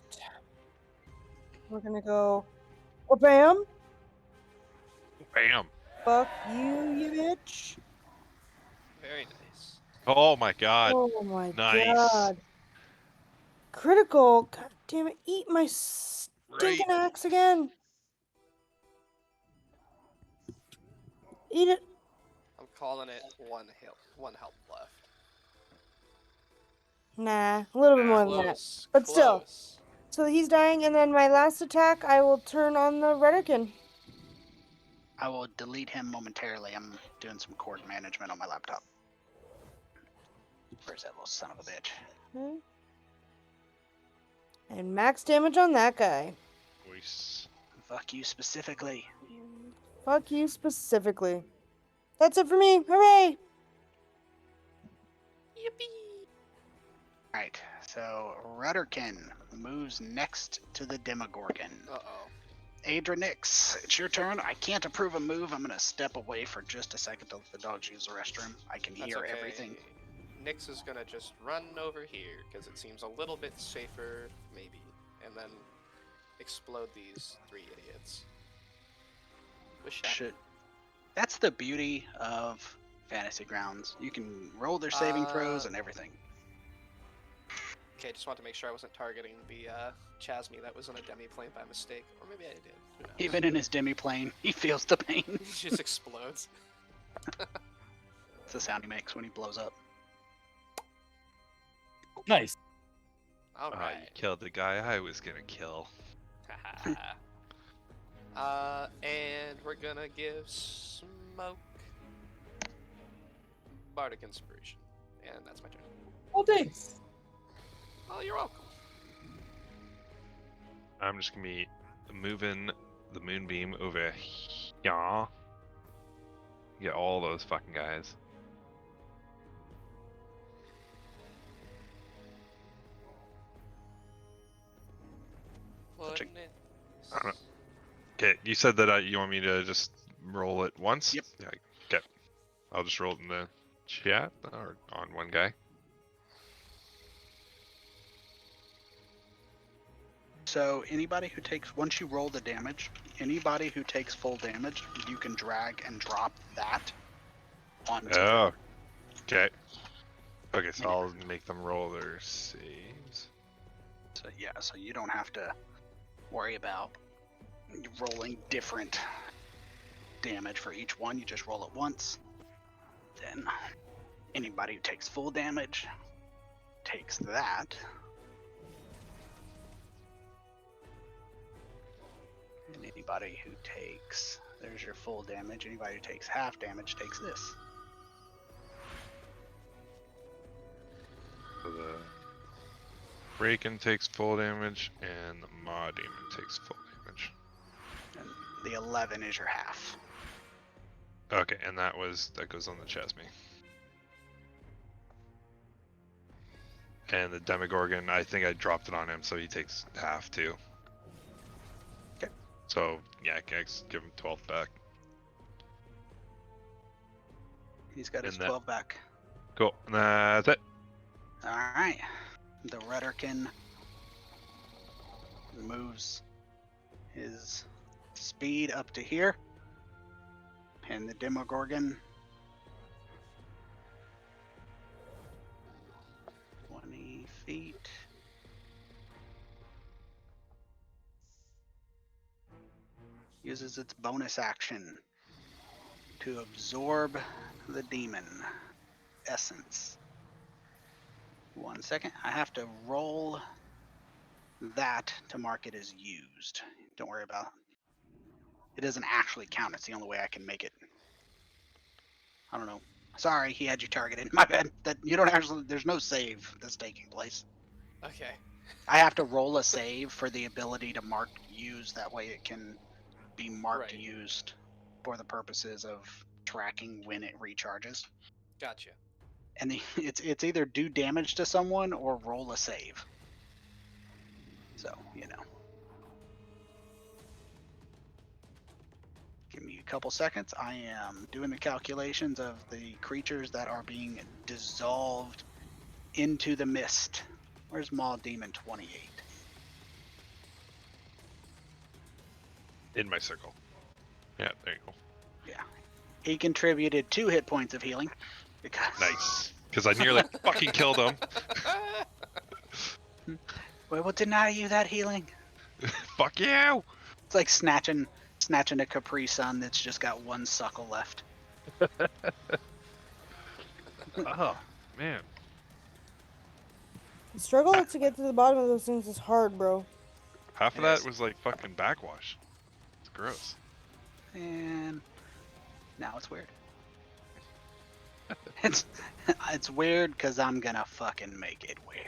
We're gonna go, oh, bam, Bam. fuck you, you bitch. Very nice. Oh my god. Oh my Nice. god. Critical. God damn it. Eat my Right. stinking axe again. Eat it. I'm calling it one health left. Nah, a little bit more than that. Close. But still. Close. So he's dying, and then my last attack, I will turn on the Redican. I will delete him momentarily. I'm doing some cord management on my laptop. Where's that little son of a bitch? Okay. And max damage on that guy. Nice. Fuck you specifically. Fuck you specifically. That's it for me. Hooray! Yippee! Alright, so Rudderkin moves next to the Demogorgon. Uh-oh. Adranix, it's your turn. I can't approve a move. I'm going to step away for just a second to let the dogs use the restroom. I can That's hear okay. everything. Nyx is gonna just run over here because it seems a little bit safer, maybe, and then explode these 3 idiots. With shatter. Should. That's the beauty of Fantasy Grounds. You can roll their saving throws and everything. Okay, just wanted to make sure I wasn't targeting the Chasme that was in a demiplane by mistake, or maybe I did. Who knows? Even in his demiplane, he feels the pain. He just explodes. It's the sound he makes when he blows up. Nice. All You right. killed the guy I was gonna kill. And we're gonna give Smoke Bardic Inspiration, and that's my turn. Well, thanks. Oh, you're welcome. I'm just gonna be moving the moonbeam over here. Get all those fucking guys. Such a- Wouldn't it? I don't know. Okay, you said that you want me to just roll it once? Yep. Yeah, okay. I'll just roll it in the chat or on one guy. So anybody who takes, once you roll the damage, anybody who takes full damage, you can drag and drop that onto Oh, okay. Okay, so Yeah. I'll make them roll their saves. So yeah, so you don't have to worry about rolling different damage for each one. You just roll it once. Then anybody who takes full damage takes that. And anybody who takes, there's your full damage. Anybody who takes half damage takes this. So the Raken takes full damage, and the Maw Demon takes full damage. And the 11 is your half. Okay, and that goes on the Chasme. And the Demogorgon, I think I dropped it on him, so he takes half too. Okay. So yeah, I can give him 12 back. He's got his And that- 12 back. Cool. And that's it. Alright. The Redderkin moves his speed up to here. And the Demogorgon 20 feet. Uses its bonus action to absorb the demon essence. 1 second. I have to roll that to mark it as used. Don't worry about it. It doesn't actually count. It's the only way I can make it. I don't know. Sorry, he had you targeted. My bad. That you don't actually. There's no save that's taking place. Okay. I have to roll a save for the ability to mark used. That way it can be marked Right. used for the purposes of tracking when it recharges. Gotcha. And it's either do damage to someone or roll a save. So, you know. Give me a couple seconds. I am doing the calculations of the creatures that are being dissolved into the mist. Where's Maw Demon 28? In my circle. Yeah, there you go. Yeah. He contributed 2 hit points of healing. Because Nice. Because I nearly fucking killed him. we will deny you that healing. Fuck you! It's like snatching a Capri Sun that's just got 1 suckle left. Oh, man. The struggle to get to the bottom of those things is hard, bro. Half of It that is. was like fucking backwash. It's gross. And now it's weird. It's weird because I'm gonna fucking make it weird.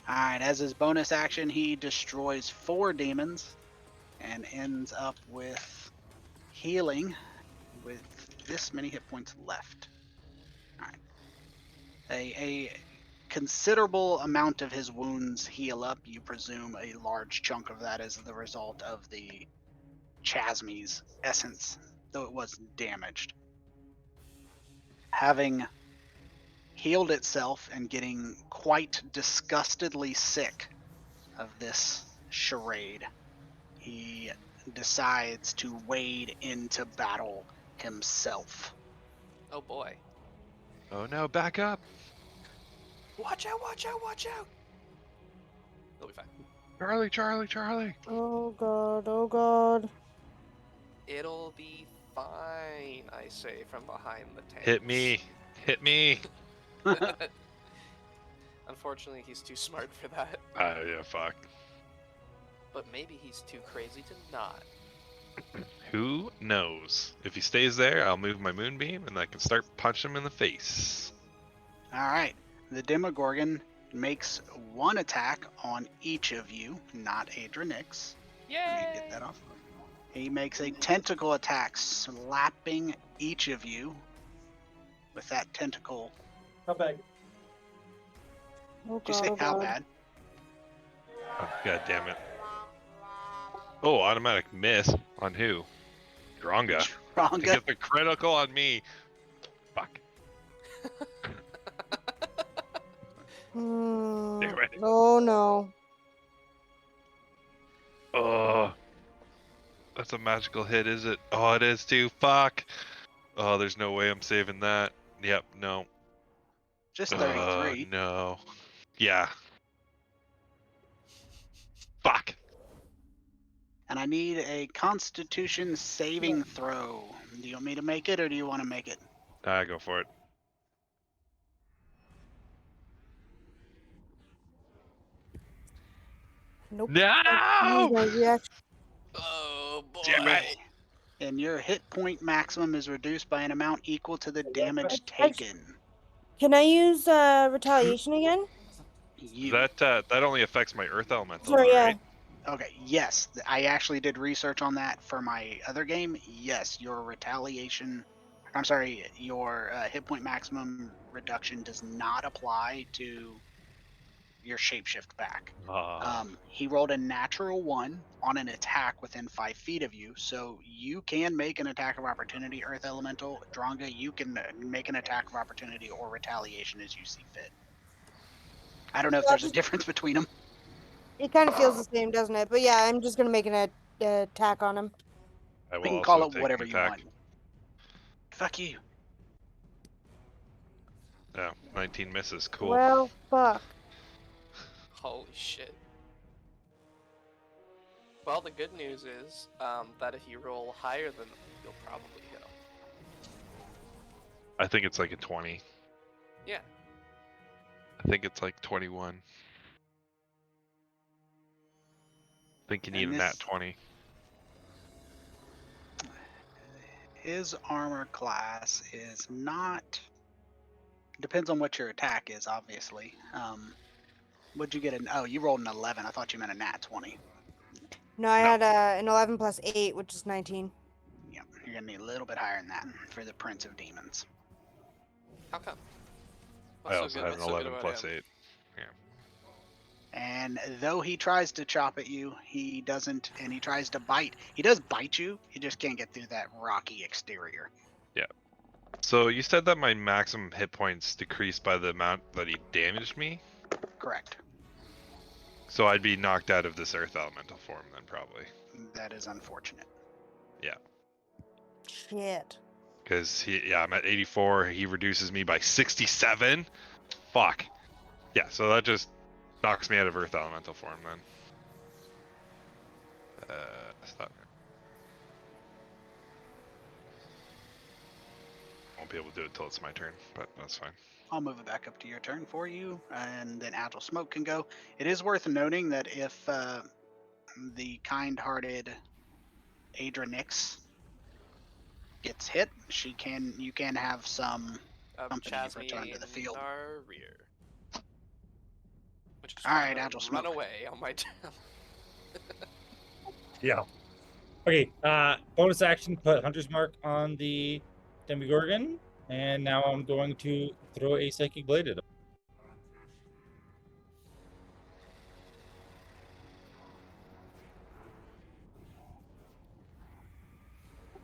Alright, as his bonus action, he destroys 4 demons and ends up with healing with this many hit points left. Alright. A considerable amount of his wounds heal up. You presume a large chunk of that is the result of the Chasme's essence, though it was damaged. Having healed itself and getting quite disgustedly sick of this charade, he decides to wade into battle himself. Oh boy. Oh no, back up. Watch out, watch out, watch out! It'll be fine. Charlie, Charlie, Charlie. Oh god, oh god. It'll be fine, I say from behind the tanks. Hit me. Hit me. Unfortunately, he's too smart for that. Yeah, fuck. But maybe he's too crazy to not. Who knows? If he stays there, I'll move my moonbeam and I can start punching him in the face. All right. The Demogorgon makes one attack on each of you, not Adranix. Let me get that off. He makes a tentacle attack, slapping each of you with that tentacle. How bad? Oh Did you god, say oh how god. bad? Oh, God damn it. Oh, automatic miss on who? Dronga. He Dronga. gets a critical on me. Fuck. Damn it. Oh no. Oh. That's a magical hit, is it? Oh, it is too. Fuck. Oh, there's no way I'm saving that. Yep, no. Just 33. No. Yeah. Fuck. And I need a Constitution saving throw. Do you want me to make it, or do you want to make it? Go for it. Nope. No! My reaction. Oh boy. Damn it. And your hit point maximum is reduced by an amount equal to the damage taken. Can I use retaliation again? You. That only affects my earth elemental, Sorry, though, yeah. right? Okay, yes. I actually did research on that for my other game. Yes, your retaliation. I'm sorry, your hit point maximum reduction does not apply to your shapeshift back. He rolled a natural 1 on an attack within 5 feet of you, so you can make an attack of opportunity, Earth Elemental. Dronga, you can make an attack of opportunity or retaliation as you see fit. I don't know if there's a difference between them. It kind of feels the same, doesn't it? But yeah, I'm just gonna make an attack on him. I We will can also call it take whatever an you attack. want. Fuck you. Oh, 19 misses. Cool. Well, fuck. Holy shit. Well, the good news is that if you roll higher than them, you'll probably hit them. I think it's like a 20. Yeah. I think it's like 21. I think you need And a nat this- 20. His armor class is not. Depends on what your attack is, obviously. What'd you get? Oh, you rolled an 11. I thought you meant a nat 20. No, I No. had an 11 plus 8, which is 19. Yep, you're gonna need a little bit higher than that for the Prince of Demons. How come? I also had an 11 plus 8. And though he tries to chop at you, he doesn't, and he tries to bite. He does bite you, he just can't get through that rocky exterior. So you said that my maximum hit points decreased by the amount that he damaged me? Correct. So I'd be knocked out of this earth elemental form then, probably. That is unfortunate. Shit. Because I'm at 84. He reduces me by 67. Fuck. Yeah, so that just knocks me out of earth elemental form then. Stop. Won't be able to do it until it's my turn, but that's fine. I'll move it back up to your turn for you, and then Agile Smoke can go. It is worth noting that if the kind-hearted Adranix gets hit, you can have some company return to the field. In our rear. Which is All right, gonna Agile run Smoke. away on my turn. Yeah. Okay. Bonus action. Put Hunter's Mark on the Demogorgon, and now I'm going to throw a Psychic Blade at him.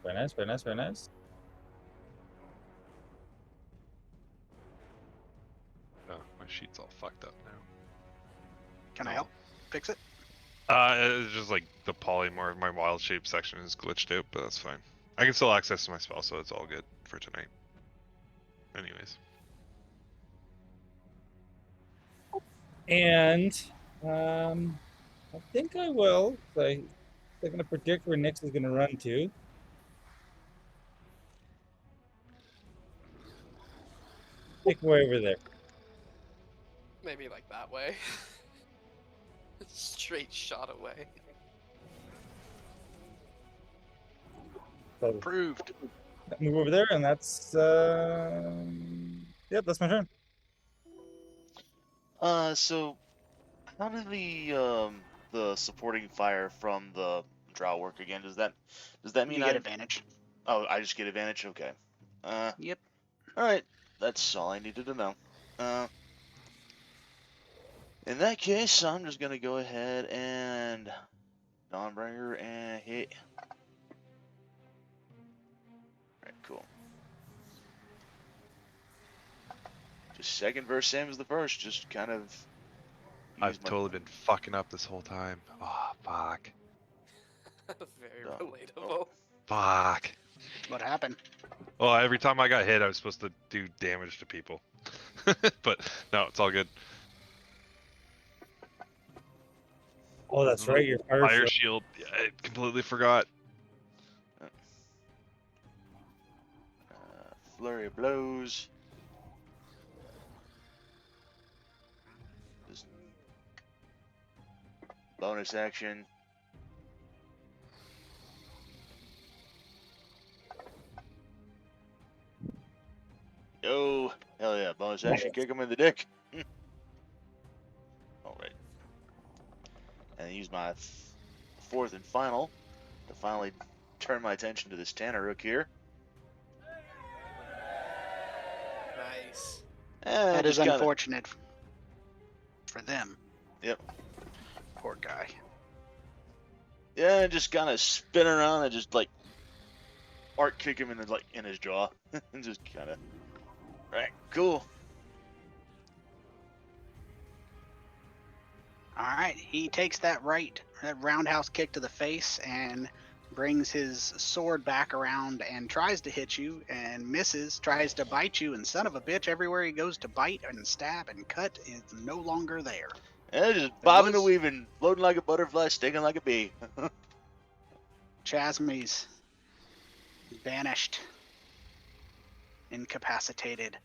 Very nice. Very nice. Very nice. Can I No. help fix it? It's just like the polymorph. My wild shape section is glitched out, but that's fine. I can still access my spell, so it's all good for tonight. Anyways. And I think I will. They're going to predict where Nyx is going to run to. Make way over there. Maybe like that way. Straight shot away. So Approved. move over there, and that's yep, that's my turn. So how did the supporting fire from the drow work again? Does that mean You get advantage. Oh, I just get advantage? Okay. Yep. Alright. That's all I needed to know. In that case, I'm just gonna go ahead and Dawnbringer and hit. Alright, cool. Just second verse, same as the first, just kind of I've totally been fucking up this whole time. Oh, fuck. Very Oh. relatable. Fuck. What happened? Well, every time I got hit, I was supposed to do damage to people. But no, it's all good. Oh, that's right. Your Fire shield. Yeah, I completely forgot. Flurry of blows. Just bonus action. Oh, hell yeah. Bonus action, kick him in the dick. Alright. And use my fourth and final to finally turn my attention to this Tanneruk here. Nice. And That is just kinda, unfortunate for them. Yep. Poor guy. Yeah, just kind of spin around and just like arc kick him in his jaw, and just kind of. Right, cool. All right, he takes that roundhouse kick to the face and brings his sword back around and tries to hit you and misses, tries to bite you, and son of a bitch, everywhere he goes to bite and stab and cut is no longer there. And just bobbing and weaving, floating like a butterfly, stinging like a bee. Chasmy's banished, incapacitated.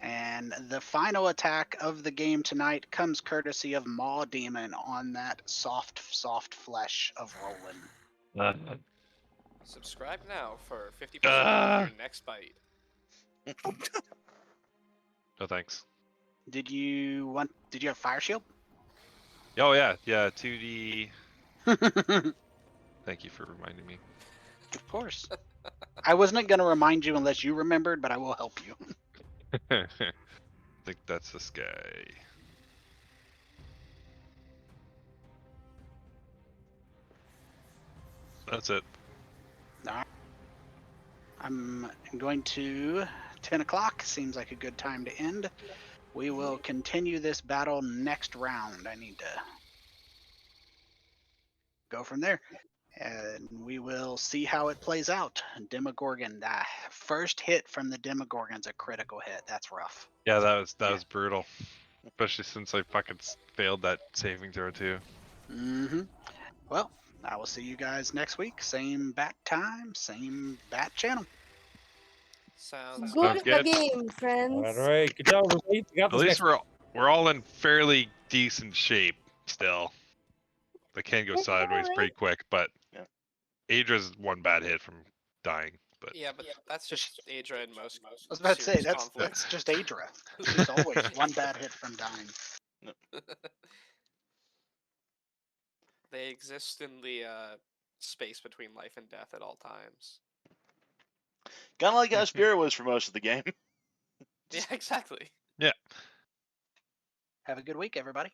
And the final attack of the game tonight comes courtesy of Maw Demon on that soft flesh of Roland. Subscribe now for 50% off your next bite. No thanks. Did you have Fire Shield? Oh yeah, 2D. Of Thank you for reminding me. course. I wasn't going to remind you unless you remembered, but I will help you. I think that's this guy. That's it. All right. I'm going to 10 o'clock. Seems like a good time to end. We will continue this battle next round. I need to go from there. And we will see how it plays out. Demogorgon, first hit from the Demogorgon's a critical hit. That's rough. Yeah, that was brutal. Especially since I fucking failed that saving throw too. Mm-hmm. Well, I will see you guys next week. Same bat time, same bat channel. Sounds Good good. game, friends. All right, good job, everybody. You got At this least next- we're all in fairly decent shape still. They can go That's sideways alright. pretty quick, but Yeah. Adra's one bad hit from dying. But yeah, but that's just Adra in most. I was about to say serious that's conflicts. just Adra. She's always one bad hit from dying. They exist in the space between life and death at all times. Kind of like how Spirit was for most of the game. Yeah, exactly. Have a good week, everybody.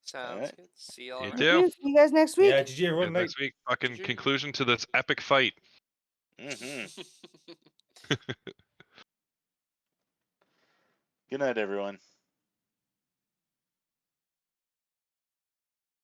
Sounds Alright. good. See y'all You around. too. See you guys next week. Yeah, GG everyone. And Night. next week, fucking GG. conclusion to this epic fight. Mm-hmm. Good night, everyone.